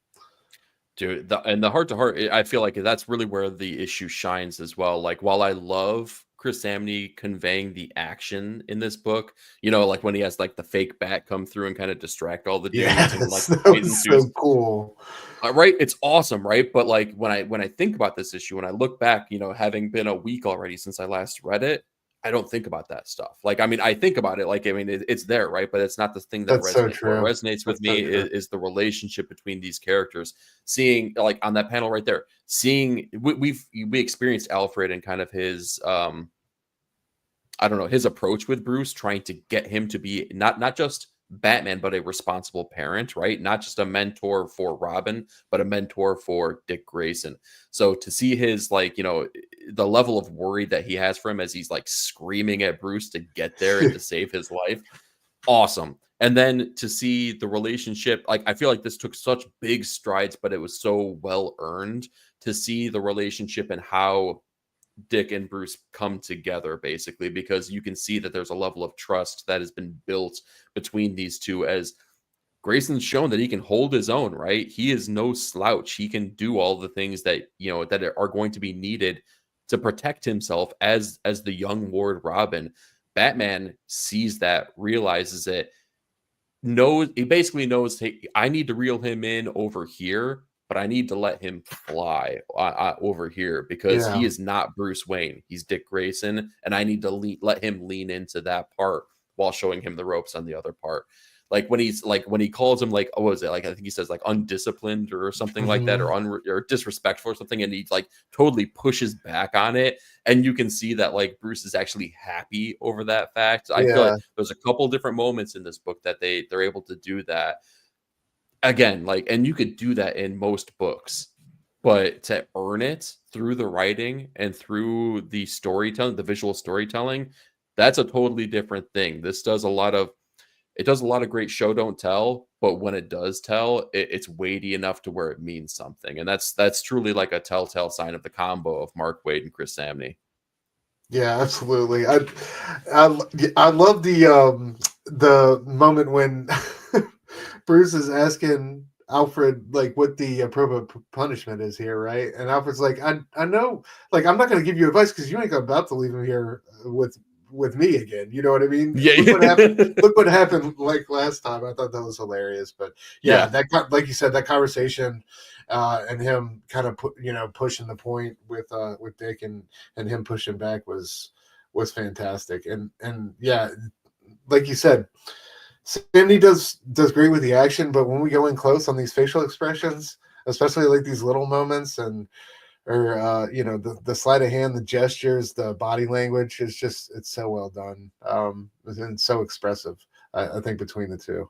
A: dude, the heart to heart, I feel like that's really where the issue shines as well. Like, while I love Chris Samney conveying the action in this book, you know, like when he has like the fake bat come through and kind of distract all the dudes, and like
B: that was so cool.
A: Right, it's awesome, right? But like when I think about this issue, when I look back, you know, having been a week already since I last read it, I don't think about that stuff. Like, I mean, I think about it, like, I mean, it's there, right? But it's not the thing that
B: That's
A: resonates.
B: so true.
A: What resonates with me is the relationship between these characters. Seeing, like, on that panel right there, seeing we experienced Alfred and kind of his I don't know, his approach with Bruce, trying to get him to be not just Batman, but a responsible parent, right? Not just a mentor for Robin, but a mentor for Dick Grayson. So to see his, like, you know, the level of worry that he has for him as he's like screaming at Bruce to get there and to save his life, awesome. And then to see the relationship, like, I feel like this took such big strides, but it was so well earned to see the relationship and how Dick and Bruce come together, basically, because you can see that there's a level of trust that has been built between these two, as Grayson's shown that he can hold his own, right? He is no slouch. He can do all the things that, you know, that are going to be needed to protect himself as the young Ward Robin. Batman sees that, realizes it, he basically knows, hey, I need to reel him in over here, but I need to let him fly over here, because he is not Bruce Wayne. He's Dick Grayson, and I need to let him lean into that part while showing him the ropes on the other part. Like when he calls him, like, oh, what was it? Like, I think he says like undisciplined or something like that, or disrespectful or something. And he like totally pushes back on it. And you can see that like Bruce is actually happy over that fact. I feel like there's a couple different moments in this book that they're able to do that. Again, like, and you could do that in most books, but to earn it through the writing and through the storytelling, the visual storytelling, that's a totally different thing. This does a lot of great show don't tell, but when it does tell, it's weighty enough to where it means something. And that's truly like a telltale sign of the combo of Mark Waid and Chris Samney.
B: Yeah, absolutely. I love the moment when Bruce is asking Alfred like what the appropriate punishment is here, right? And Alfred's like, I know, like, I'm not going to give you advice because you ain't about to leave him here with with me again. You know what I mean?
A: Yeah.
B: Look what happened like last time. I thought that was hilarious. But yeah, that like you said, that conversation and him kind of pushing the point with Dick and him pushing back was fantastic. And yeah, like you said, Sandy does great with the action, but when we go in close on these facial expressions, especially like these little moments or the sleight of hand, the gestures, the body language is just, it's so well done, and so expressive. I think between the two.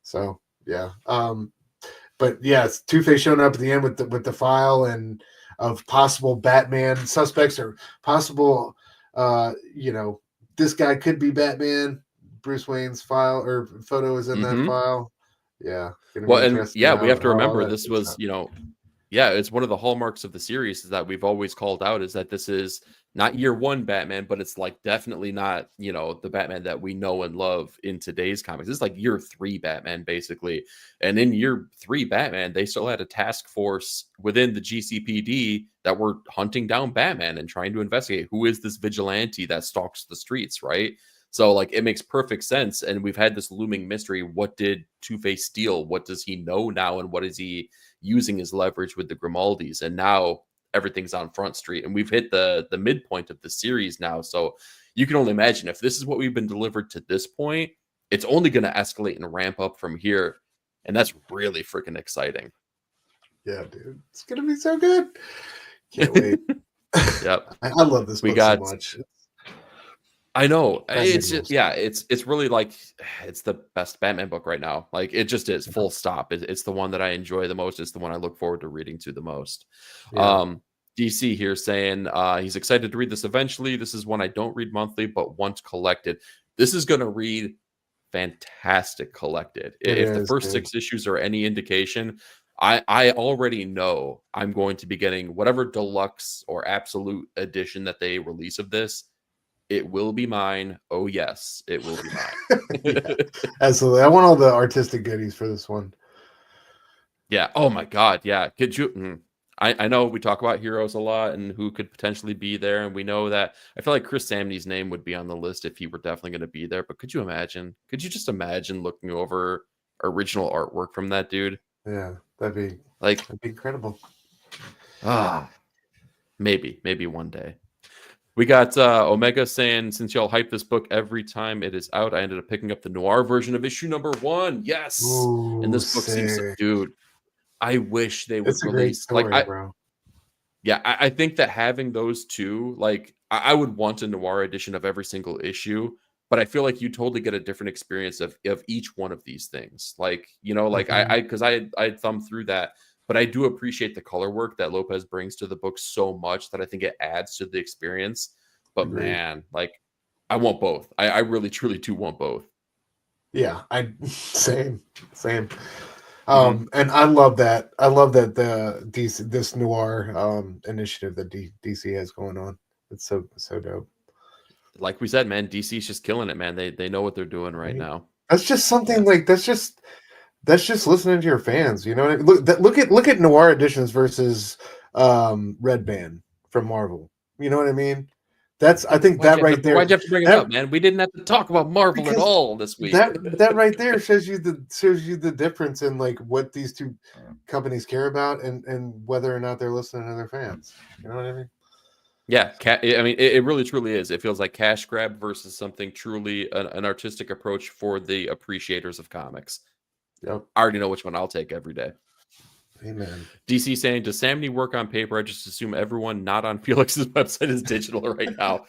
B: So yeah, but yeah, it's Two-Face showing up at the end with the file and of possible Batman suspects or possible, this guy could be Batman. Bruce Wayne's file or photo is in that file. Yeah.
A: Well, and yeah, we have to remember this was, it's one of the hallmarks of the series is that we've always called out is that this is not year one Batman, but it's like definitely not, the Batman that we know and love in today's comics. This is like year 3 Batman, basically. And in year 3 Batman, they still had a task force within the GCPD that were hunting down Batman and trying to investigate who is this vigilante that stalks the streets, right? So like it makes perfect sense. And we've had this looming mystery. What did Two-Face steal? What does he know now? And what is he using his leverage with the Grimaldis? And now everything's on Front Street. And we've hit the midpoint of the series now. So you can only imagine if this is what we've been delivered to this point, it's only going to escalate and ramp up from here. And that's really freaking exciting.
B: Yeah, dude. It's going to be so good. Can't wait.
A: Yep.
B: I love this book so much.
A: I know. It's just, it's really like, it's the best Batman book right now. Like it just is, full stop. It's the one that I enjoy the most. It's the one I look forward to reading to the most. Yeah. DC here saying he's excited to read this eventually. This is one I don't read monthly, but once collected. This is going to read fantastic collected. If the first 6 issues are any indication, I already know I'm going to be getting whatever deluxe or absolute edition that they release of this. It will be mine. Oh, yes, it will be mine.
B: Yeah, absolutely. I want all the artistic goodies for this one.
A: Yeah. Oh, my God. Yeah. Could you? I know we talk about heroes a lot and who could potentially be there. And we know that I feel like Chris Samney's name would be on the list if he were definitely going to be there. But could you imagine? Could you just imagine looking over original artwork from that dude?
B: Yeah, that'd be incredible.
A: Maybe one day. We got Omega saying, since y'all hype this book every time it is out, I ended up picking up the noir version of issue number 1. Yes.
B: Ooh,
A: and this book seems, dude, I wish they would release
B: story, bro.
A: Yeah, I think that having those two, like I would want a noir edition of every single issue, but I feel like you totally get a different experience of each one of these things. Like, because I thumbed through that. But I do appreciate the color work that Lopez brings to the book so much that I think it adds to the experience. But man, like I want both. I really truly do want both.
B: Yeah, same. And I love that. I love that this noir initiative that DC has going on. It's so dope.
A: Like we said, man, DC's just killing it, man. They know what they're doing right now.
B: That's just something that's just listening to your fans, you know what I mean? Look at noir editions versus Red Band from Marvel. You know what I mean? I think that right there.
A: Why'd you have to bring it up, man? We didn't have to talk about Marvel at all this week.
B: That right there shows you the difference in like what these two companies care about and whether or not they're listening to their fans. You know what I mean?
A: Yeah, I mean, it really truly is. It feels like cash grab versus something truly an artistic approach for the appreciators of comics.
B: Yep.
A: I already know which one I'll take every day.
B: Amen.
A: DC saying, does Samney work on paper? I just assume everyone not on Felix's website is digital right now.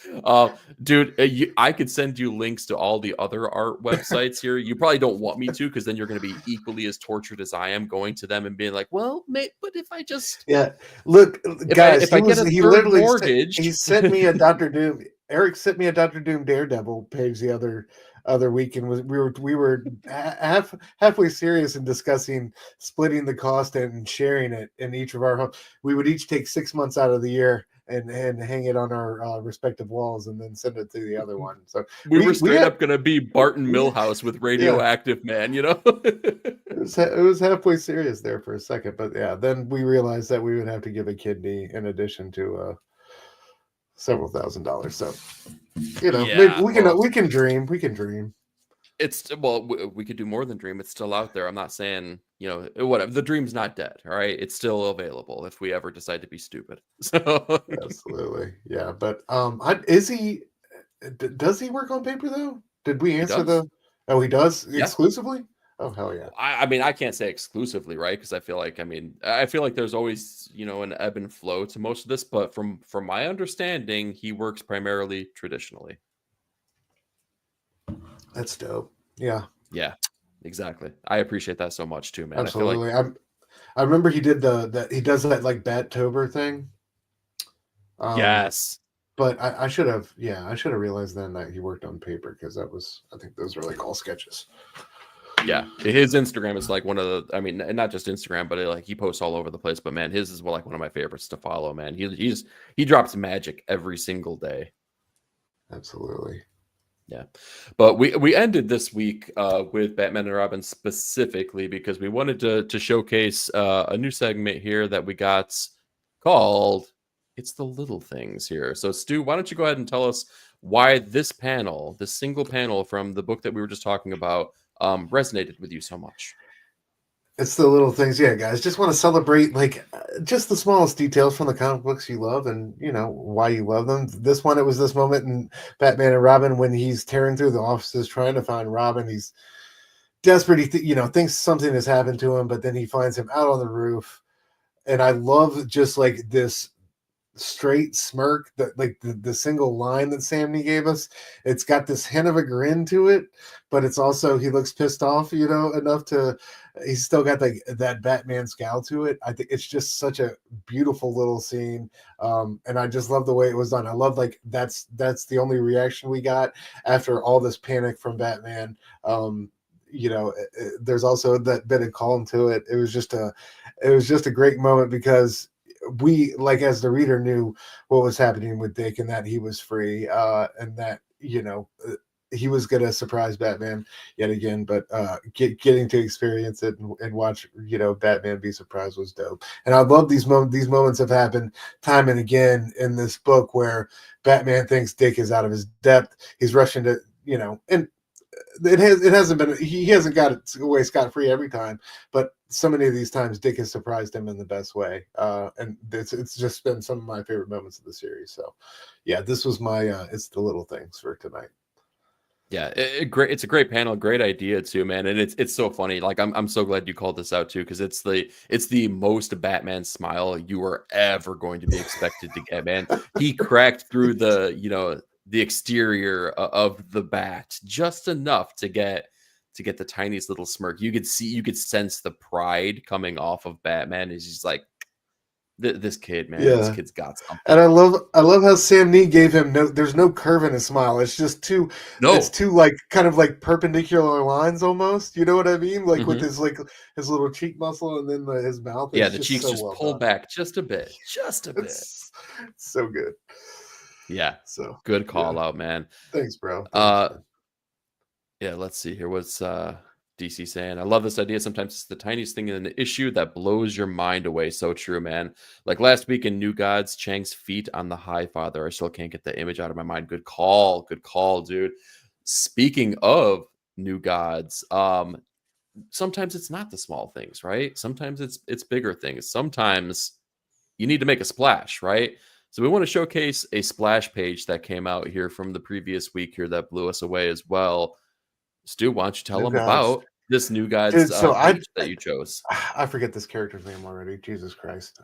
A: Dude, I could send you links to all the other art websites here. You probably don't want me to, because then you're going to be equally as tortured as I am going to them and being like, well, but if I just...
B: Yeah, look, guys,
A: if I get a third mortgage...
B: He sent me a Dr. Doom... Eric sent me a Dr. Doom Daredevil page the other week, and we were halfway serious in discussing splitting the cost and sharing it in each of our homes. We would each take 6 months out of the year and hang it on our respective walls and then send it to the other one. So
A: we were straight up going to be Barton Millhouse with Radioactive Man, you know?
B: It was halfway serious there for a second, but yeah, then we realized that we would have to give a kidney in addition to several $1,000s. So, you know, maybe
A: Yeah,
B: we can dream. We can dream.
A: it's well, we could do more than dream. It's still out there. I'm not saying, you know, whatever. The dream's not dead. All right, it's still available if we ever decide to be stupid. So
B: Absolutely, yeah. But is he? Does he work on paper though? Did we
A: he
B: answer
A: does.
B: the? Oh, he does
A: Yeah.
B: exclusively. Oh hell yeah!
A: I mean, I can't say exclusively, right? Because I feel like there's always, you know, an ebb and flow to most of this. But from my understanding, he works primarily traditionally.
B: That's dope. Yeah,
A: Yeah, exactly. I appreciate that so much too, man. I feel like
B: absolutely. I remember he did that. He does that like Bat-tober thing.
A: yes.
B: But I should have, yeah, I should have realized then that he worked on paper because I think those were like all sketches.
A: Yeah, his Instagram is like one of the. I mean, not just Instagram, but like he posts all over the place. But man, his is like one of my favorites to follow. Man, he drops magic every single day.
B: Absolutely.
A: Yeah, but we ended this week with Batman and Robin specifically because we wanted to showcase a new segment here that we got called "It's the Little Things" here. So Stu, why don't you go ahead and tell us why this single panel from the book that we were just talking about, resonated with you so much?
B: It's the little things, yeah, guys. Just want to celebrate like just the smallest details from the comic books you love, and you know why you love them. This one, it was this moment in Batman and Robin when he's tearing through the offices trying to find Robin. He's desperate. He thinks something has happened to him, but then he finds him out on the roof. And I love just like this straight smirk, that like the single line that Samney gave us. It's got this hint of a grin to it, but it's also he looks pissed off, enough to he's still got like that Batman scowl to it. I think it's just such a beautiful little scene. And I just love the way it was done. I love like that's the only reaction we got after all this panic from Batman. There's also that bit of calm to it. It was just a great moment because we, like, as the reader, knew what was happening with Dick and that he was free, and that he was going to surprise Batman yet again. But getting to experience it and watch Batman be surprised was dope. And I love these moments. These moments have happened time and again in this book where Batman thinks Dick is out of his depth. He's rushing to and it hasn't been, he hasn't got it away scot-free every time, but so many of these times Dick has surprised him in the best way, and it's just been some of my favorite moments of the series. So yeah, this was my it's the little things for tonight.
A: Yeah, it's a great panel, great idea too, man, and it's so funny. Like I'm so glad you called this out too, because it's the most Batman smile you are ever going to be expected to get, man. He cracked through the exterior of the bat just enough to get the tiniest little smirk. You could sense the pride coming off of Batman. He's just like, this kid, man. Yeah. This kid's got something.
B: And I love how Sam Neill gave him there's no curve in his smile. It's just it's two like kind of like perpendicular lines almost. You know what I mean? Like with his little cheek muscle and then his mouth.
A: Yeah, the cheeks just pull back just a bit.
B: It's so good.
A: Yeah. So good call out, man.
B: Thanks, bro.
A: Yeah, let's see here. What's DC saying? I love this idea. Sometimes it's the tiniest thing in an issue that blows your mind away. So true, man. Like last week in New Gods, Chang's feet on the High Father. I still can't get the image out of my mind. Good call, dude. Speaking of New Gods, sometimes it's not the small things, right? Sometimes it's bigger things. Sometimes you need to make a splash, right? So we want to showcase a splash page that came out here from the previous week here that blew us away as well. Stu, why don't you tell them about this New Gods page that you chose?
B: I forget this character's name already. Jesus Christ.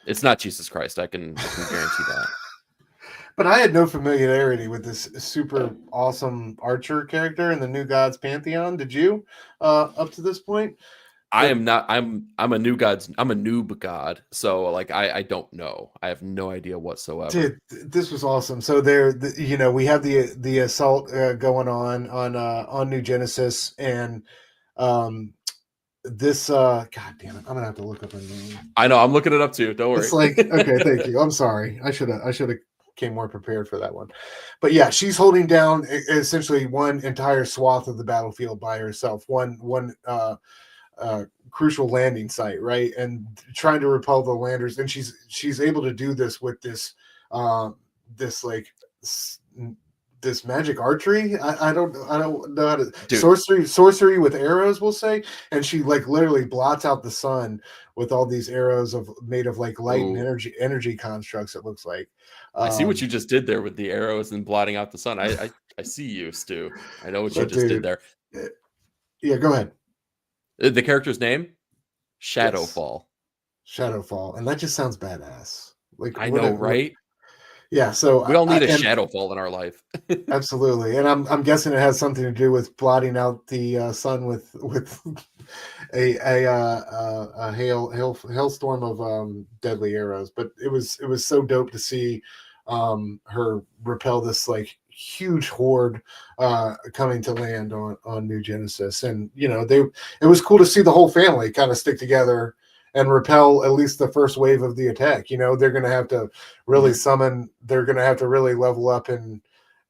A: It's not Jesus Christ. I can guarantee that.
B: But I had no familiarity with this super awesome archer character in the New Gods pantheon. Did you? Up to this point?
A: I am not. I'm a New Gods. I'm a noob god. So like I don't know. I have no idea whatsoever.
B: Dude, this was awesome. So we have the assault going on New Genesis, and this god damn it, I'm gonna have to look up her name.
A: I know. I'm looking it up too. Don't worry.
B: It's like, okay, thank you. I'm sorry. I should have came more prepared for that one. But yeah, she's holding down essentially one entire swath of the battlefield by herself. One crucial landing site, right, and trying to repel the landers, and she's able to do this with this this like this magic archery. I don't know how to
A: Dude.
B: sorcery with arrows, we'll say. And she like literally blots out the sun with all these arrows made of like light and energy constructs. It looks like.
A: I see what you just did there with the arrows and blotting out the sun. I see you, Stu. I know what you just did there.
B: Yeah, go ahead.
A: The character's name? Shadowfall.
B: Yes. Shadowfall, and that just sounds badass. Like
A: I know, right?
B: Yeah, so
A: we all need a Shadowfall in our life.
B: Absolutely, and I'm guessing it has something to do with blotting out the sun with a hailstorm of deadly arrows. But it was so dope to see her repel this like huge horde coming to land on New Genesis, and it was cool to see the whole family kind of stick together and repel at least the first wave of the attack. They're going to have to really summon. They're going to have to really level up and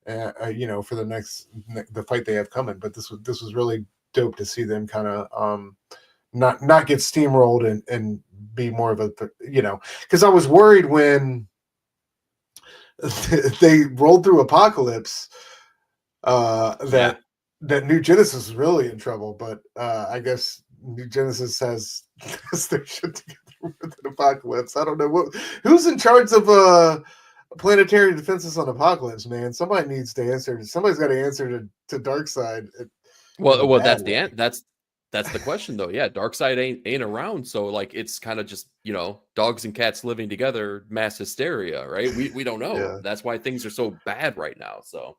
B: for the fight they have coming. But this was really dope to see them kind of not get steamrolled and be more of a because I was worried when they rolled through Apocalypse that New Genesis is really in trouble. But I guess New Genesis has their shit together with an Apocalypse. I don't know who's in charge of planetary defenses on Apocalypse, man. Somebody needs to answer. Somebody's got to answer to Darkseid.
A: Well, that's the question though. Yeah, Darkseid ain't around, so like it's kind of just dogs and cats living together, mass hysteria, right? We don't know. Yeah. That's why things are so bad right now. So.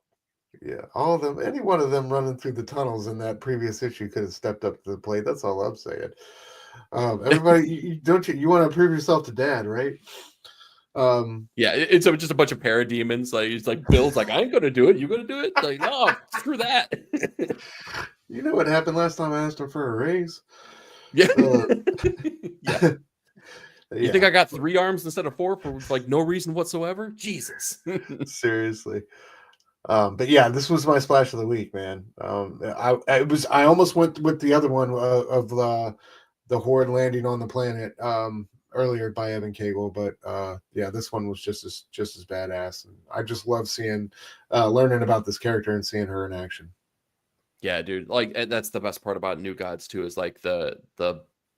B: Yeah, all of them, any one of them running through the tunnels in that previous issue could have stepped up to the plate. That's all I'm saying. Everybody, you want to prove yourself to dad, right?
A: Yeah, it's just a bunch of parademons. Like he's like Bill's like, I ain't gonna do it. You gonna do it? Like, no, screw that.
B: You know what happened last time I asked him for a raise?
A: Yeah. Yeah. You think I got 3 arms instead of 4 for like no reason whatsoever? Jesus.
B: Seriously. But yeah, this was my splash of the week, man. I almost went with the other one of the horde landing on the planet earlier by Evan Cagle, but yeah, this one was just as badass, and I just love seeing learning about this character and seeing her in action.
A: Yeah, dude, like that's the best part about New Gods too, is like the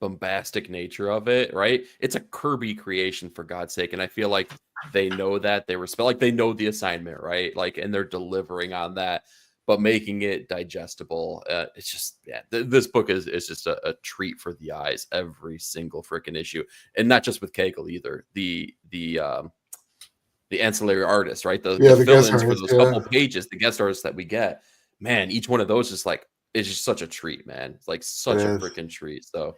A: bombastic nature of it, right? It's a Kirby creation, for God's sake, and I feel like they know that, they respect, like they know the assignment, right? Like, and they're delivering on that, but making it digestible. It's just, yeah, this book is just a treat for the eyes every single freaking issue, and not just with Cagle either. The ancillary artists, right? The fill-ins for those couple pages, the guest artists that we get, man, each one of those is just such a treat, man. It's like such a freaking treat. So.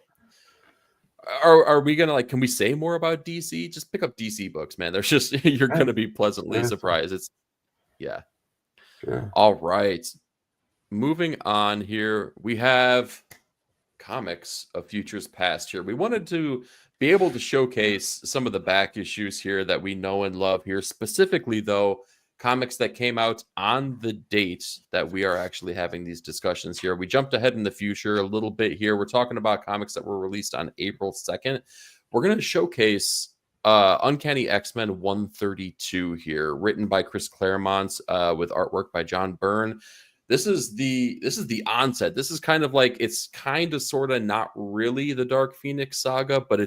A: Are we gonna can we say more about DC? Just pick up DC books, man. There's just you're gonna be pleasantly surprised. It's All right. Moving on here, we have comics of futures past here. We wanted to be able to showcase some of the back issues here that we know and love here. Specifically, though, comics that came out on the date that we are actually having these discussions here. We jumped ahead in the future a little bit here. We're talking about comics that were released on April 2nd. We're going to showcase Uncanny X-Men 132 here, written by Chris Claremont with artwork by John Byrne. This is the onset. This is kind of like, it's kind of sort of not really the Dark Phoenix saga, but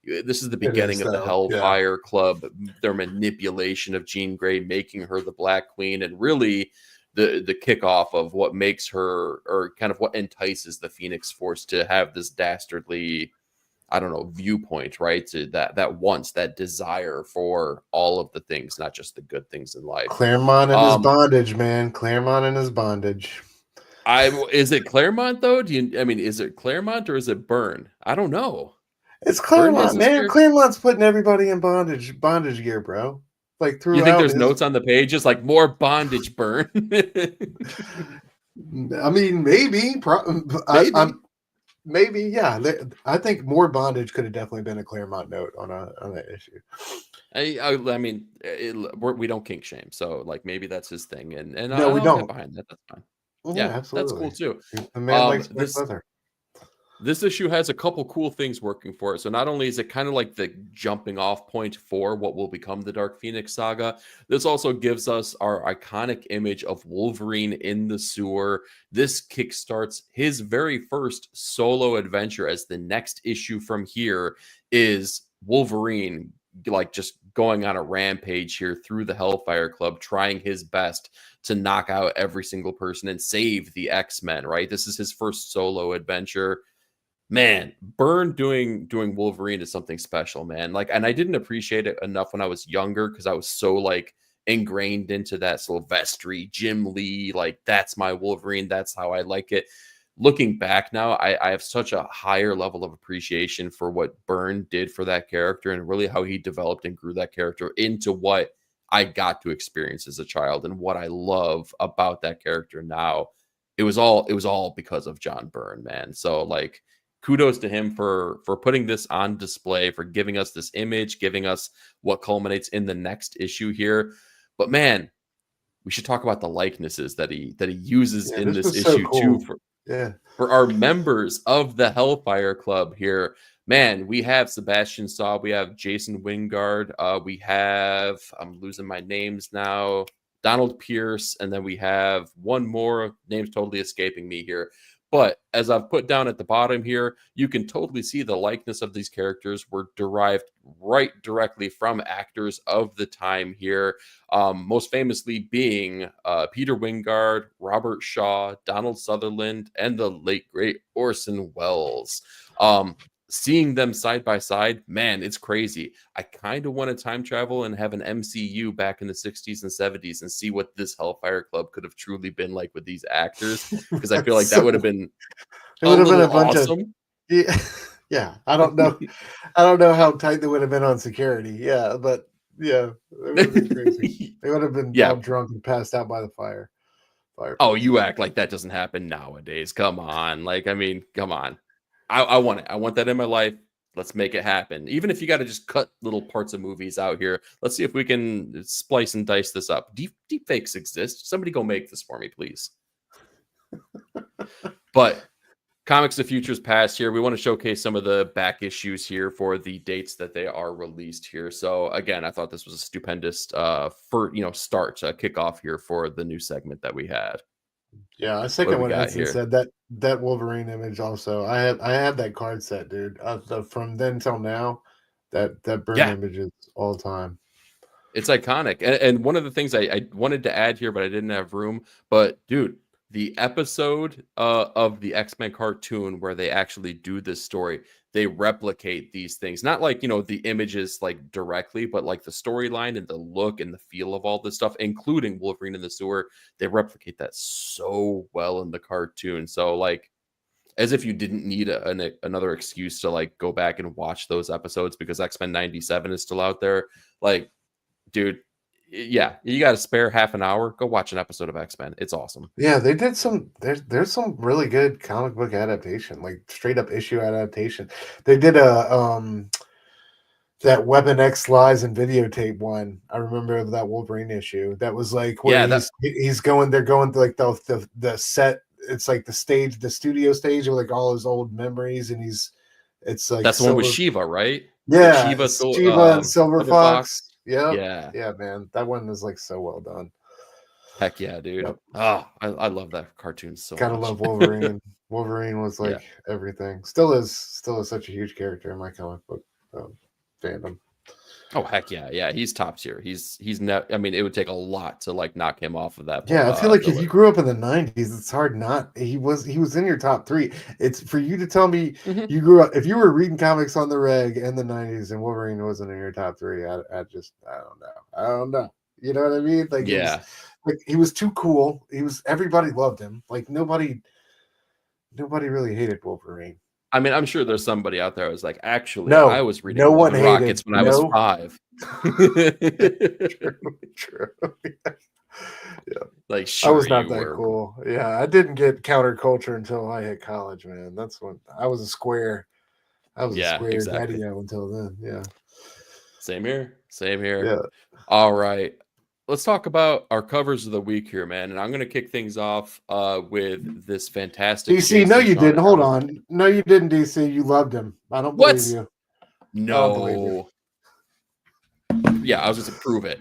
A: this is the beginning of the Hellfire Club, their manipulation of Jean Grey, making her the Black Queen, and really the kickoff of what makes her, or kind of what entices the Phoenix Force to have this dastardly, I don't know, viewpoint, right? To that desire for all of the things, not just the good things in life.
B: Claremont and his bondage, man. Claremont and his bondage.
A: Is it Claremont though? Is it Claremont or is it Byrne? I don't know.
B: It's Claremont, man. Claremont's putting everybody in bondage gear, bro. Like throughout.
A: You think there's notes on the page, just like more bondage, Byrne?
B: I mean, maybe. Maybe, yeah. I think more bondage could have definitely been a Claremont note on that issue.
A: I mean, we don't kink shame, so like maybe that's his thing, and
B: no, we don't.
A: Behind that, that's fine.
B: Yeah, absolutely.
A: That's cool too.
B: The man likes leather.
A: this issue has a couple cool things working for it. So not only is it kind of like the jumping off point for what will become the Dark Phoenix saga, this also gives us our iconic image of Wolverine in the sewer. This kickstarts his very first solo adventure, as the next issue from here is Wolverine like just going on a rampage here through the Hellfire Club, trying his best to knock out every single person and save the X-Men, right? This is his first solo adventure. Man, Byrne doing Wolverine is something special, man. Like, and I didn't appreciate it enough when I was younger because I was so like ingrained into that Silvestri, Jim Lee, like that's my Wolverine, that's how I like it. Looking back now, I have such a higher level of appreciation for what Byrne did for that character and really how he developed and grew that character into what I got to experience as a child and what I love about that character now. It was all because of John Byrne, man. So like, kudos to him for putting this on display, for giving us this image, giving us what culminates in the next issue here. But man, we should talk about the likenesses that he uses in this issue so cool. Too for our members of the Hellfire Club here. Man, we have Sebastian Saw, we have Jason Wingard, we have, I'm losing my names now, Donald Pierce, and then we have one more, name's totally escaping me here. But as I've put down at the bottom here, you can totally see the likeness of these characters were derived right directly from actors of the time here. Most famously being Peter Wingard, Robert Shaw, Donald Sutherland, and the late, great Orson Welles. Seeing them side by side, man, it's crazy. I kind of want to time travel and have an MCU back in the 60s and 70s and see what this Hellfire Club could have truly been like with these actors, because I feel like that would have been a bunch awesome.
B: Yeah. I don't know how tight they would have been on security. Yeah, but yeah, it would have been crazy. They would have been all drunk and passed out by the fire.
A: Oh, you act like that doesn't happen nowadays. Come on. Like, I mean, come on. I want it. I want that in my life. Let's make it happen. Even if you got to just cut little parts of movies out here, let's see if we can splice and dice this up. Deep fakes exist. Somebody go make this for me, please. But Comics of Futures Past here, we want to showcase some of the back issues here for the dates that they are released here. So again, I thought this was a stupendous start to kick off here for the new segment that we had.
B: Yeah, I second what Edson said. That Wolverine image also. I have that card set, dude. From then till now, that Byrne image is all time.
A: It's iconic. And one of the things I wanted to add here, but I didn't have room. But dude, the episode of the X-Men cartoon where they actually do this story, they replicate these things. Not like, the images like directly, but like the storyline and the look and the feel of all this stuff, including Wolverine in the sewer. They replicate that so well in the cartoon. So like, as if you didn't need another excuse to like go back and watch those episodes because X-Men 97 is still out there. Like, dude, yeah, you got to spare half an hour, go watch an episode of X-Men. It's awesome.
B: Yeah, they did there's some really good comic book adaptation, like straight up issue adaptation. They did a that Weapon X Lies and Videotape one. I remember that Wolverine issue. That was like where they're going to like the set. It's like the stage, the studio stage with like all his old memories, and it's like
A: that's the one with Shiva, right?
B: Yeah,
A: Shiva
B: and Silver Fox. Yeah, man, that one is like so well done.
A: Heck yeah, dude. Yep. Oh, I love that cartoon so
B: much. Love Wolverine. Wolverine was like everything. Still is such a huge character in my comic book fandom.
A: Oh heck yeah, he's top tier. He's I mean, it would take a lot to like knock him off of that.
B: Yeah, I feel like if you grew up in the 90s, it's hard not. He was in your top 3. It's for you to tell me you grew up, if you were reading comics on the reg in the 90s and Wolverine wasn't in your top 3. I don't know. You know what I mean? Like, he was too cool. Everybody loved him. Like nobody really hated Wolverine.
A: I mean, I'm sure there's somebody out there who's like, actually, I was reading Rockets when I was 5.
B: True. Yeah.
A: Like, sure,
B: I was not that cool. Yeah, I didn't get counterculture until I hit college, man. That's when I was a square. I was a square daddy until then. Yeah.
A: Same here.
B: Yeah.
A: All right. let's talk about our covers of the week here, man. And I'm going to kick things off with this fantastic
B: DC, no,
A: Jason
B: you
A: Shawn
B: didn't. Hold
A: Allen.
B: on. No, you didn't, DC. You loved him. I don't
A: What?
B: believe you.
A: No.
B: I don't believe you.
A: Yeah, I was just to prove it.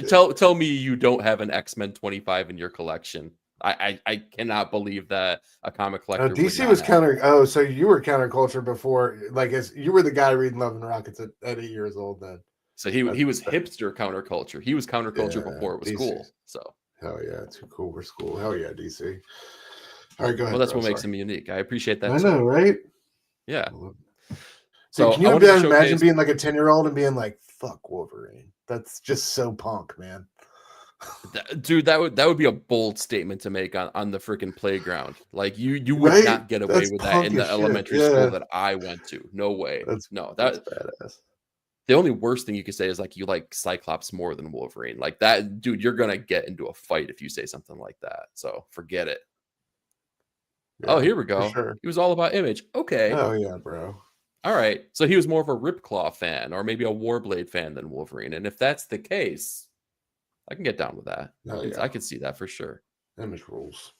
A: Tell me you don't have an X-Men 25 in your collection. I cannot believe that a comic collector.
B: DC was counter. Oh, so you were counterculture before, like as you were the guy reading Love and Rockets at 8 years old then.
A: So he was hipster counterculture. He was counterculture before it was
B: DC.
A: Cool. So
B: hell yeah, too cool for school. Hell yeah, DC. All right, go ahead.
A: Well, that's what makes him unique. I appreciate that.
B: I know, right?
A: Yeah.
B: So can you imagine being like a 10-year-old and being like, "Fuck Wolverine"? That's just so punk, man.
A: Dude, that would be a bold statement to make on the freaking playground. Like you would not get away with that in the elementary school that I went to. No way. That's
B: badass.
A: The only worst thing you could say is like you like Cyclops more than Wolverine. Like that, dude, you're gonna get into a fight if you say something like that. So forget it. Yeah, oh, here we go.
B: Sure.
A: He was all about Image. Okay.
B: Oh yeah, bro.
A: All right. So he was more of a Ripclaw fan or maybe a Warblade fan than Wolverine. And if that's the case, I can get down with that. I can see that for sure.
B: Image rules.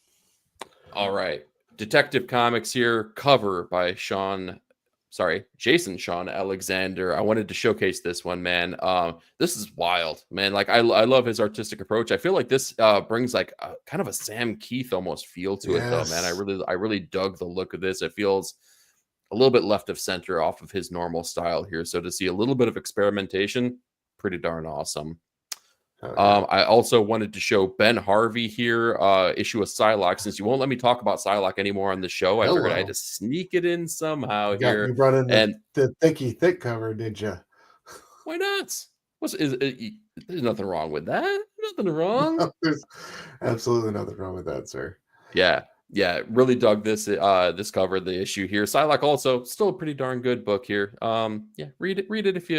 A: All right. Detective Comics here, cover by Jason Shawn Alexander. I wanted to showcase this one, man. This is wild, man. Like I love his artistic approach. I feel like this brings like kind of a Sam Keith almost feel to it, though, man. I really dug the look of this. It feels a little bit left of center off of his normal style here. So to see a little bit of experimentation, pretty darn awesome. I also wanted to show Ben Harvey here, issue of Psylocke. Since you won't let me talk about Psylocke anymore on the show, I figured I had to sneak it in somehow here.
B: You brought in the thick cover, did you?
A: Why not? There's nothing wrong with that. Nothing wrong.
B: No, there's absolutely nothing wrong with that, sir.
A: Yeah, really dug this this cover, the issue here. Psylocke also still a pretty darn good book here. Yeah, read it if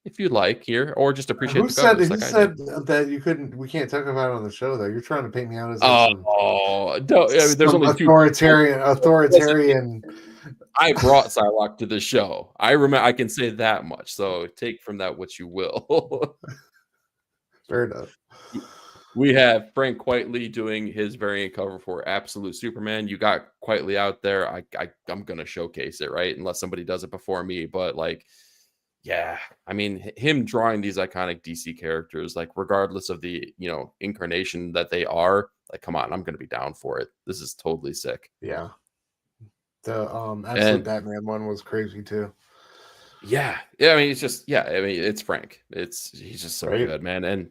A: if you'd like here, or just appreciate the covers.
B: Who said that we can't talk about it on the show though? You're trying to paint me out as
A: there's only
B: authoritarian.
A: I brought Psylocke to the show. I can say that much. So take from that what you will.
B: Fair enough.
A: We have Frank Quitely doing his variant cover for Absolute Superman. You got Quitely out there. I'm gonna showcase it, right? Unless somebody does it before me, but like. Yeah, I mean, him drawing these iconic DC characters, like regardless of the incarnation that they are, like, come on, I'm gonna be down for it. This is totally sick.
B: Yeah, the Absolute Batman one was crazy too.
A: Yeah. I mean, it's Frank. He's just so good, man. And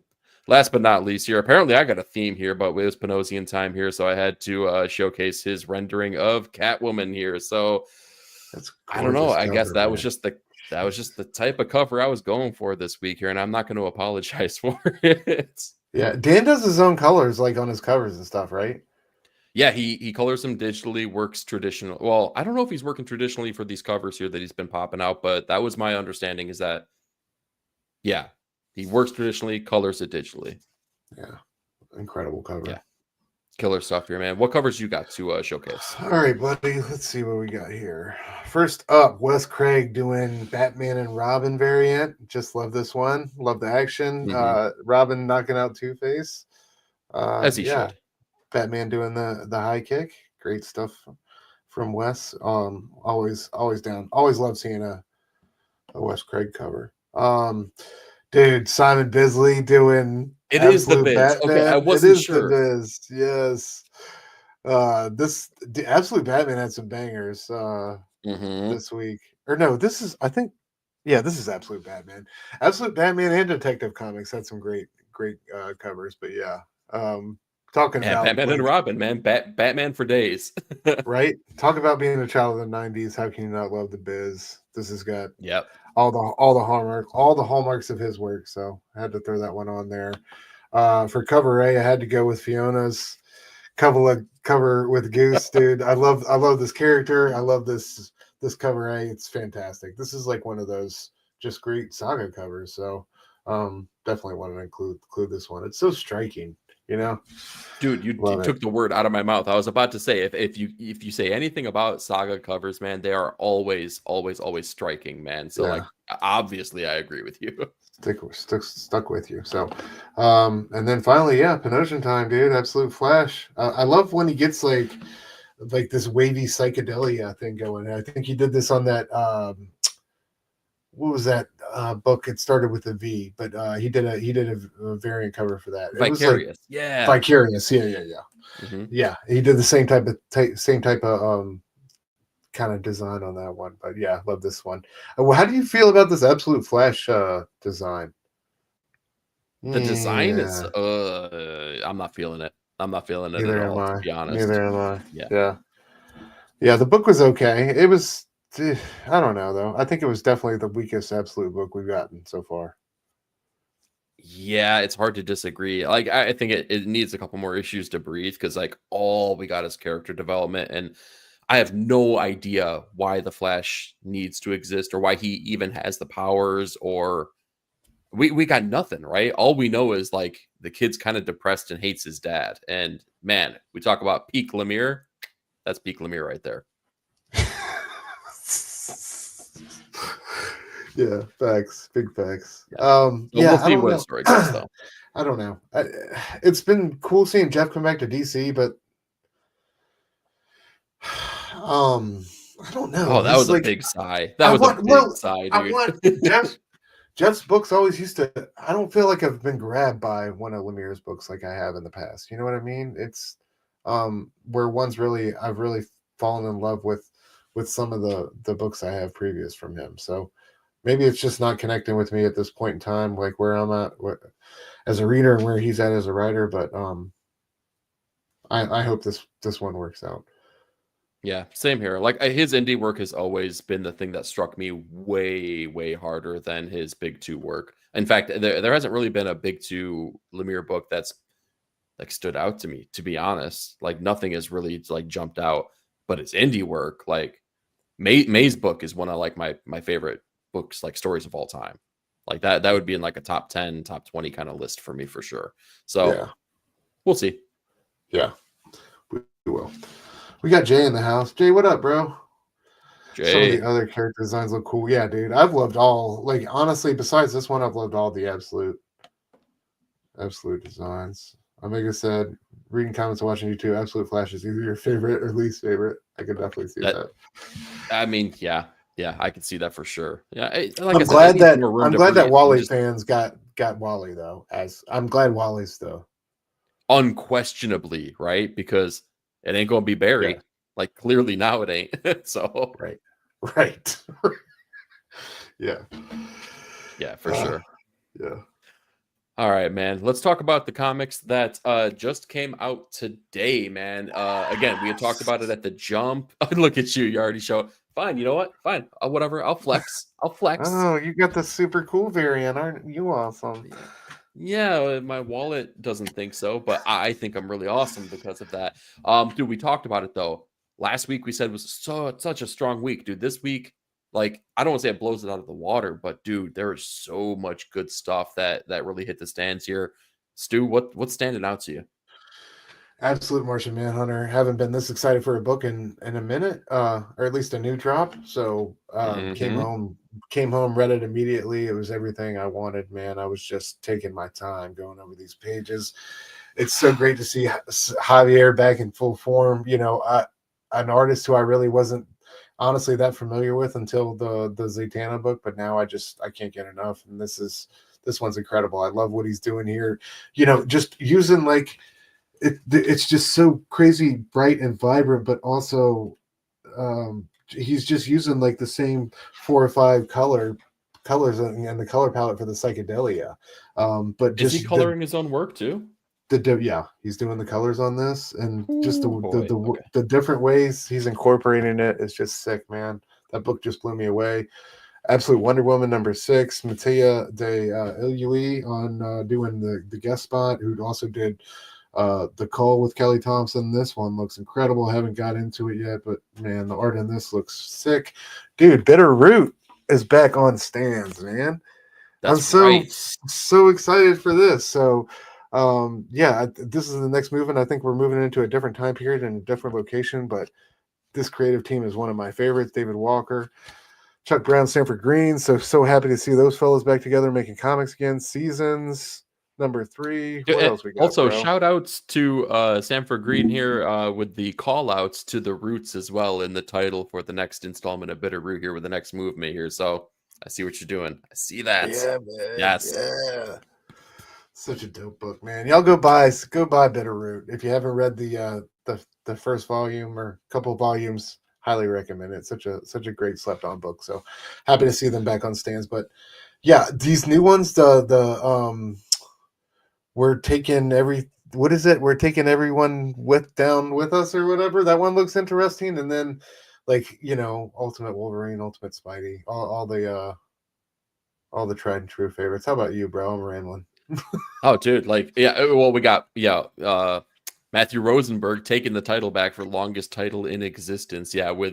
A: last but not least, here, apparently I got a theme here, but it was Panosian time here, so I had to showcase his rendering of Catwoman here. So I don't know. I guess that was just the type of cover I was going for this week here, and I'm not going to apologize for it.
B: Yeah, Dan does his own colors, like on his covers and stuff, right?
A: Yeah, he colors them digitally, works traditional. Well, I don't know if he's working traditionally for these covers here that he's been popping out, but that was my understanding is that, yeah, he works traditionally, colors it digitally.
B: Yeah, incredible cover.
A: Yeah. Killer stuff here, man. What covers you got to showcase?
B: All right, buddy. Let's see what we got here. First up, Wes Craig doing Batman and Robin variant. Just love this one. Love the action. Robin knocking out Two-Face.
A: As he should.
B: Batman doing the high kick. Great stuff from Wes. Always down. Always love seeing a Wes Craig cover. Dude, Simon Bisley doing
A: It is the Biz.
B: Batman.
A: Okay, I wasn't sure.
B: The Biz. Yes. The Absolute Batman had some bangers this week. Or no, this is Absolute Batman. Absolute Batman and Detective Comics had some great covers. But yeah. Talking about
A: Batman and Robin, man. Batman for days.
B: Right? Talk about being a child of the 90s. How can you not love the Biz? This has got all the hallmarks of his work. So I had to throw that one on there. For cover A, I had to go with Fiona's cover with Goose, dude. I love this character. I love this cover A. It's fantastic. This is like one of those just great saga covers. So definitely want to include this one. It's so striking. You know,
A: dude, you took the word out of my mouth. I was about to say, if you say anything about Saga covers, man, they are always striking, man. So like, obviously, I agree with you.
B: Stuck with you. So, and then finally, Penosian time, dude. Absolute Flash. I love when he gets like this wavy psychedelia thing going. I think he did this on that. What was that book? It started with a V, but he did a variant cover for that.
A: Vicarious,
B: Vicarious, yeah. He did the same type of kind of design on that one, but yeah, love this one. Well, how do you feel about this Absolute Flash design?
A: The design is I'm not feeling it. I'm not feeling it
B: Neither
A: at all,
B: am I.
A: to be honest.
B: Neither am I. Yeah. The book was okay. It was. I don't know though. I think it was definitely the weakest Absolute book we've gotten so far.
A: Yeah, it's hard to disagree. Like I think it needs a couple more issues to breathe, because like all we got is character development, and I have no idea why the Flash needs to exist or why he even has the powers, or we got nothing, right? All we know is like the kid's kind of depressed and hates his dad. And man, we talk about peak Lemire. That's peak Lemire right there.
B: Yeah, facts, big facts.
A: We'll see where the story goes, though.
B: I don't know. It's been cool seeing Jeff come back to DC, but I don't know.
A: Oh, that was like, a big sigh. That was a big sigh, dude.
B: Jeff's books always used to. I don't feel like I've been grabbed by one of Lemire's books like I have in the past. You know what I mean? It's where I've really fallen in love with some of the books I have previous from him. So maybe it's just not connecting with me at this point in time, like where I'm at as a reader and where he's at as a writer. But I hope this one works out.
A: Yeah, same here. Like his indie work has always been the thing that struck me way harder than his big two work. In fact, there hasn't really been a big two Lemire book that's like stood out to me, to be honest. Like nothing has really like jumped out. But his indie work, like May's book is one of like my favorite books, like stories of all time. Like that would be in like a top 10, top 20 kind of list for me for sure. So we'll see.
B: Yeah, we will. We got Jay in the house. Jay, what up, bro?
A: Jay.
B: Some of the other character designs look cool. Yeah, dude. I've loved all, like, honestly, besides this one, I've loved all the absolute designs. Omega said, reading comments and watching YouTube, Absolute Flash is either your favorite or least favorite. I could definitely see that.
A: I mean, yeah, I can see that for sure. Yeah,
B: I'm glad that Wally fans got Wally though. I'm glad Wally's though.
A: Unquestionably, right? Because it ain't gonna be Barry. Yeah. Like clearly now it ain't. So
B: right. Yeah,
A: for sure.
B: Yeah.
A: All right, man. Let's talk about the comics that just came out today, man. Again, we had talked about it at the Jump. Look at you. You already show. Fine. You know what? Fine. Whatever. I'll flex.
B: Oh, you got the super cool variant. Aren't you awesome?
A: Yeah, my wallet doesn't think so, but I think I'm really awesome because of that. Dude, we talked about it, though. Last week we said it was such a strong week, dude. This week, like, I don't want to say it blows it out of the water, but dude, there is so much good stuff that really hit the stands here. Stu, what's standing out to you?
B: Absolute Martian Manhunter. Haven't been this excited for a book in a minute, or at least a new drop. So came home, read it immediately. It was everything I wanted, man. I was just taking my time going over these pages. It's so great to see Javier back in full form. You know, an artist who I really wasn't honestly that familiar with until the Zatanna book, but now I can't get enough. And this one's incredible. I love what he's doing here. You know, just using like it's just so crazy bright and vibrant, but also he's just using like the same 4 or 5 colors and the color palette for the psychedelia. But
A: is he coloring his own work too?
B: He's doing the colors on this, and just the different ways he's incorporating it is just sick, man. That book just blew me away. Absolute Wonder Woman #6, Mattia de Ilui on doing the guest spot, who also did the Call with Kelly Thompson. This one looks incredible. I haven't got into it yet, but man, the art in this looks sick. Dude, Bitter Root is back on stands, man. I'm so excited for this. So Yeah, this is the next move, and I think we're moving into a different time period and a different location. But this creative team is one of my favorites. David Walker, Chuck Brown, Sanford Green. So happy to see those fellows back together making comics again. Seasons number 3. What else we got?
A: Also,
B: bro?
A: shout outs to Sanford Green here with the call outs to the roots as well in the title for the next installment of Bitterroot here with the next movement here. So I see what you're doing. I see that.
B: Yeah, man.
A: Yes.
B: Yeah. Such a dope book, man. Y'all go buy Bitterroot. If you haven't read the first volume or couple volumes, highly recommend it. Such a great slept on book. So happy to see them back on stands. But yeah, these new ones, we're taking we're taking everyone down with us or whatever. That one looks interesting. And then Ultimate Wolverine, Ultimate Spidey, all the tried and true favorites. How about you, bro? I'm rambling.
A: Oh, dude, well, we got Matthew Rosenberg taking the title back for longest title in existence. Yeah, we're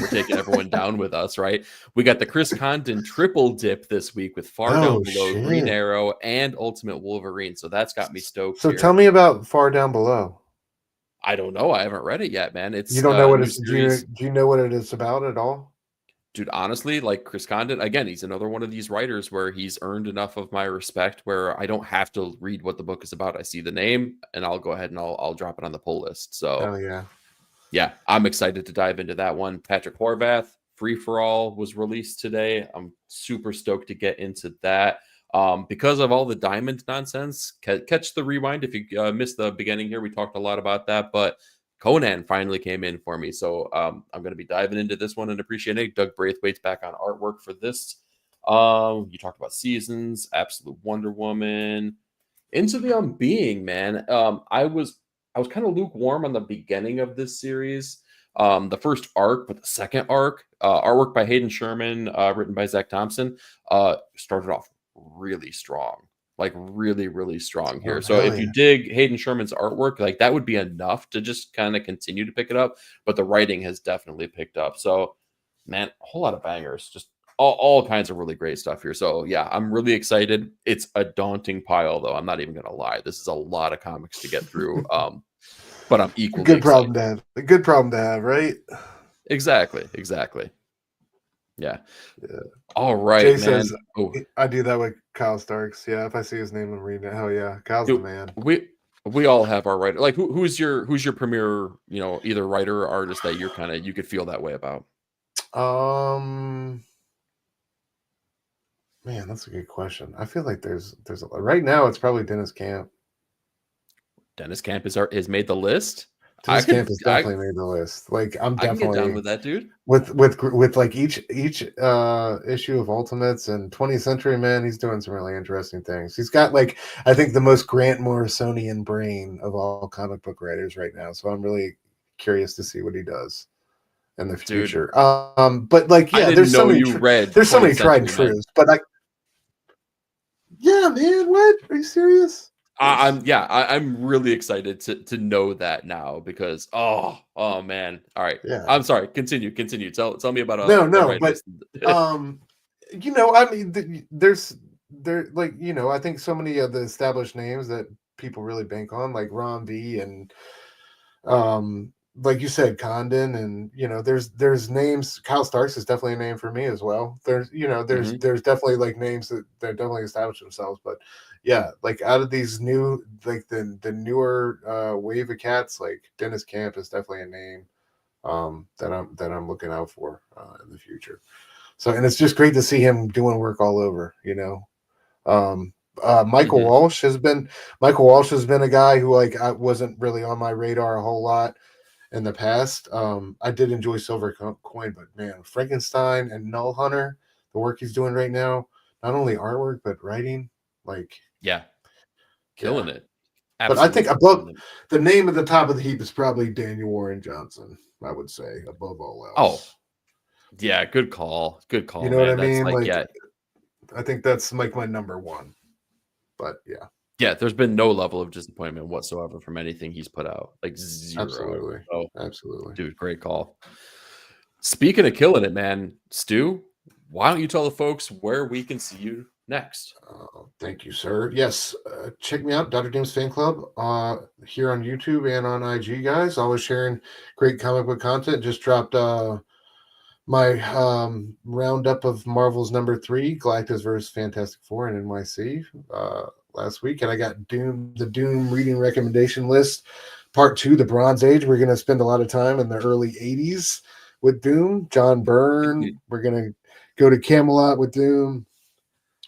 A: taking everyone down with us, right? We got the Chris Condon triple dip this week with Far Down Below,
B: shit.
A: Green Arrow, and Ultimate Wolverine. So that's got me stoked.
B: So
A: here.
B: tell me about Far Down Below.
A: I don't know. I haven't read it yet, man. It's
B: you don't know what it's. Do you know what it is about at all?
A: Dude, honestly, like Chris Condon, again, he's another one of these writers where he's earned enough of my respect where I don't have to read what the book is about. I see the name and I'll go ahead and I'll drop it on the pull list. So, yeah, I'm excited to dive into that one. Patrick Horvath, Free for All was released today. I'm super stoked to get into that. Because of all the diamond nonsense, catch the rewind if you missed the beginning here. We talked a lot about that, but Conan finally came in for me. So I'm going to be diving into this one and appreciating it. Doug Braithwaite's back on artwork for this. You talked about Seasons, Absolute Wonder Woman, Into the Unbeing, man. I was kind of lukewarm on the beginning of this series. The first arc, but the second arc, artwork by Hayden Sherman, written by Zach Thompson, started off really strong. Like really, really strong here. So if you dig Hayden Sherman's artwork, like that would be enough to just kind of continue to pick it up. But the writing has definitely picked up. So, man, a whole lot of bangers. Just all kinds of really great stuff here. So, yeah, I'm really excited. It's a daunting pile, though. I'm not even going to lie. This is a lot of comics to get through. But I'm equally
B: good problem to have. A good problem to have, right?
A: Exactly. Yeah. All right,
B: Jay
A: man.
B: Says, I do that with Kyle Starks. Yeah, if I see his name, I'm reading it. Hell yeah, Kyle's the man.
A: We all have our writer. Like who's your premier, either writer or artist that you could feel that way about?
B: Man, that's a good question. I feel like there's right now it's probably Dennis Camp.
A: Dennis Camp has made the list.
B: Dennis Camp has definitely made the list. Like I'm definitely
A: get down with that, dude.
B: With like each issue of Ultimates and 20th Century Man, he's doing some really interesting things. He's got I think the most Grant Morrisonian brain of all comic book writers right now. So I'm really curious to see what he does in the future. But there's so many tried and trues. But man, what? Are you serious?
A: I'm really excited to know that now because oh man. All right.
B: Yeah.
A: I'm sorry. Continue. Tell me about
B: but I mean I think so many of the established names that people really bank on, like Ron B and like you said, Condon, and there's names. Kyle Starks is definitely a name for me as well. There's there's definitely like names that definitely established themselves, but yeah, like out of these new the newer wave of cats, like Dennis Camp is definitely a name that I'm looking out for in the future. So, and it's just great to see him doing work all over. Michael Walsh has been a guy who I wasn't really on my radar a whole lot in the past. I did enjoy Silver Coin, but man, Frankenstein and Null Hunter, the work he's doing right now, not only artwork but writing,
A: killing it.
B: Absolutely. But I think above the name at the top of the heap is probably Daniel Warren Johnson. I would say above all else.
A: Oh, yeah, good call. You know
B: what I mean? I think that's my number one. But
A: yeah, there's been no level of disappointment whatsoever from anything he's put out. Like zero.
B: Absolutely.
A: So,
B: absolutely.
A: Dude, great call. Speaking of killing it, man, Stu, why don't you tell the folks where we can see you next.
B: Thank you, sir. Yes, check me out, Dr. Doom's Fan Club, here on YouTube and on IG, guys. Always sharing great comic book content. Just dropped my roundup of Marvel's #3, Galactus vs. Fantastic Four in NYC last week, and I got the Doom reading recommendation list, part 2, the Bronze Age. We're going to spend a lot of time in the early 80s with Doom. John Byrne. We're going to go to Camelot with Doom.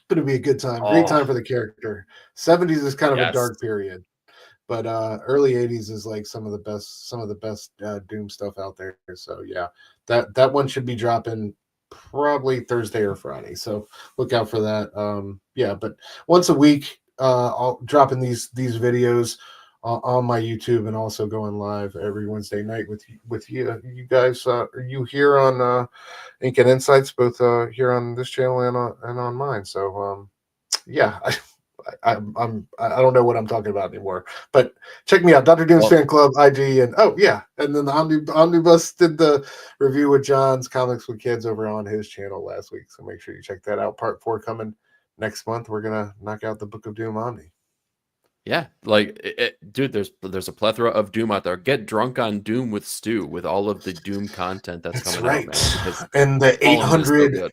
B: Going to be a good time. Great time for the character. 70s is kind of a dark period, but early 80s is like some of the best Doom stuff out there. So yeah, that one should be dropping probably Thursday or Friday. So look out for that. Yeah, but once a week, I'll dropping these videos on my YouTube and also going live every Wednesday night with you guys. You here on Ink and Insights, both here on this channel and on mine. So yeah, I don't know what I'm talking about anymore. But check me out, Dr. Doom's Fan Club, IG, and and then the Omnibus did the review with John's Comics with Kids over on his channel last week. So make sure you check that out. Part 4 coming next month. We're gonna knock out the Book of Doom Omni.
A: Yeah, like dude, there's a plethora of Doom out there. Get drunk on Doom with Stu with all of the Doom content that's coming out, man.
B: And the 800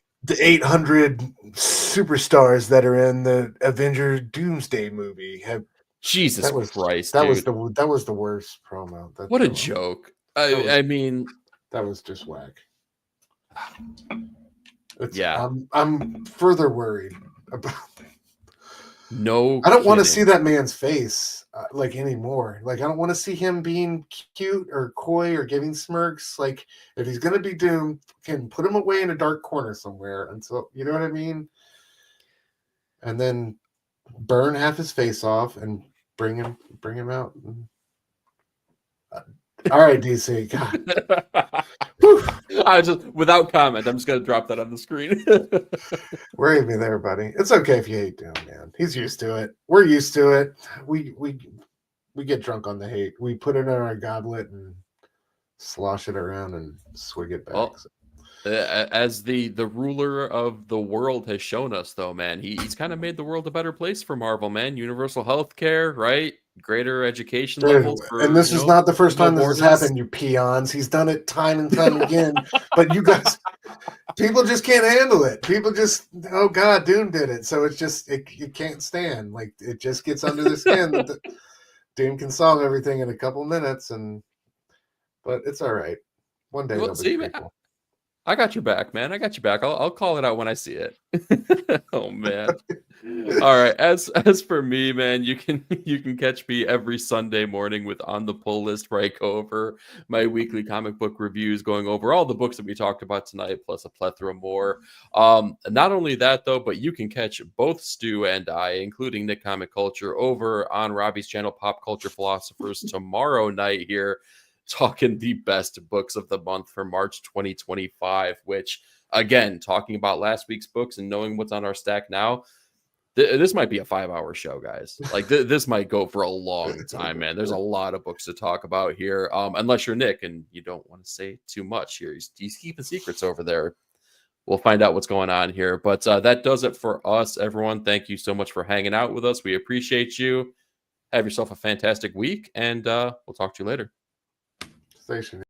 B: superstars that are in the Avengers Doomsday movie have
A: Jesus Christ.
B: That was the worst promo.
A: What a joke. I mean,
B: that was just whack.
A: Yeah,
B: I'm further worried about.
A: No,
B: I don't want to see that man's face like anymore. Like I don't want to see him being cute or coy or giving smirks. Like if he's gonna be Doom, can put him away in a dark corner somewhere until you know what I mean. And then burn half his face off and bring him out. All right, DC. God.
A: I just without comment, I'm just gonna drop that on the screen.
B: Worry me there, buddy. It's okay if you hate Doom, man. He's used to it. We're used to it. We get drunk on the hate. We put it in our goblet and slosh it around and swig it back.
A: Well, as the ruler of the world has shown us, though, man, he's kind of made the world a better place for Marvel, man. Universal health care, right? Greater education levels.
B: And this is not the first time this has happened, you peons. He's done it time and time again. But you guys, people just can't handle it. People just, oh God, Doom did it. So it's just, it can't stand. Like, it just gets under the skin that Doom can solve everything in a couple minutes. But it's all right. One day they'll be people.
A: I got your back, man. I got your back. I'll call it out when I see it. Oh man. All right. As for me, man, you can catch me every Sunday morning with On the Pull List, where I go over my weekly comic book reviews, going over all the books that we talked about tonight, plus a plethora more. Not only that though, but you can catch both Stu and I, including Nick Comic Culture, over on Robbie's channel, Pop Culture Philosophers, tomorrow night here, talking the best books of the month for March 2025, which, again, talking about last week's books and knowing what's on our stack now, this might be a 5-hour show, guys. Like, this might go for a long time, man. There's a lot of books to talk about here, unless you're Nick and you don't want to say too much here. He's keeping secrets over there. We'll find out what's going on here. But that does it for us, everyone. Thank you so much for hanging out with us. We appreciate you. Have yourself a fantastic week, and we'll talk to you later.
B: Station.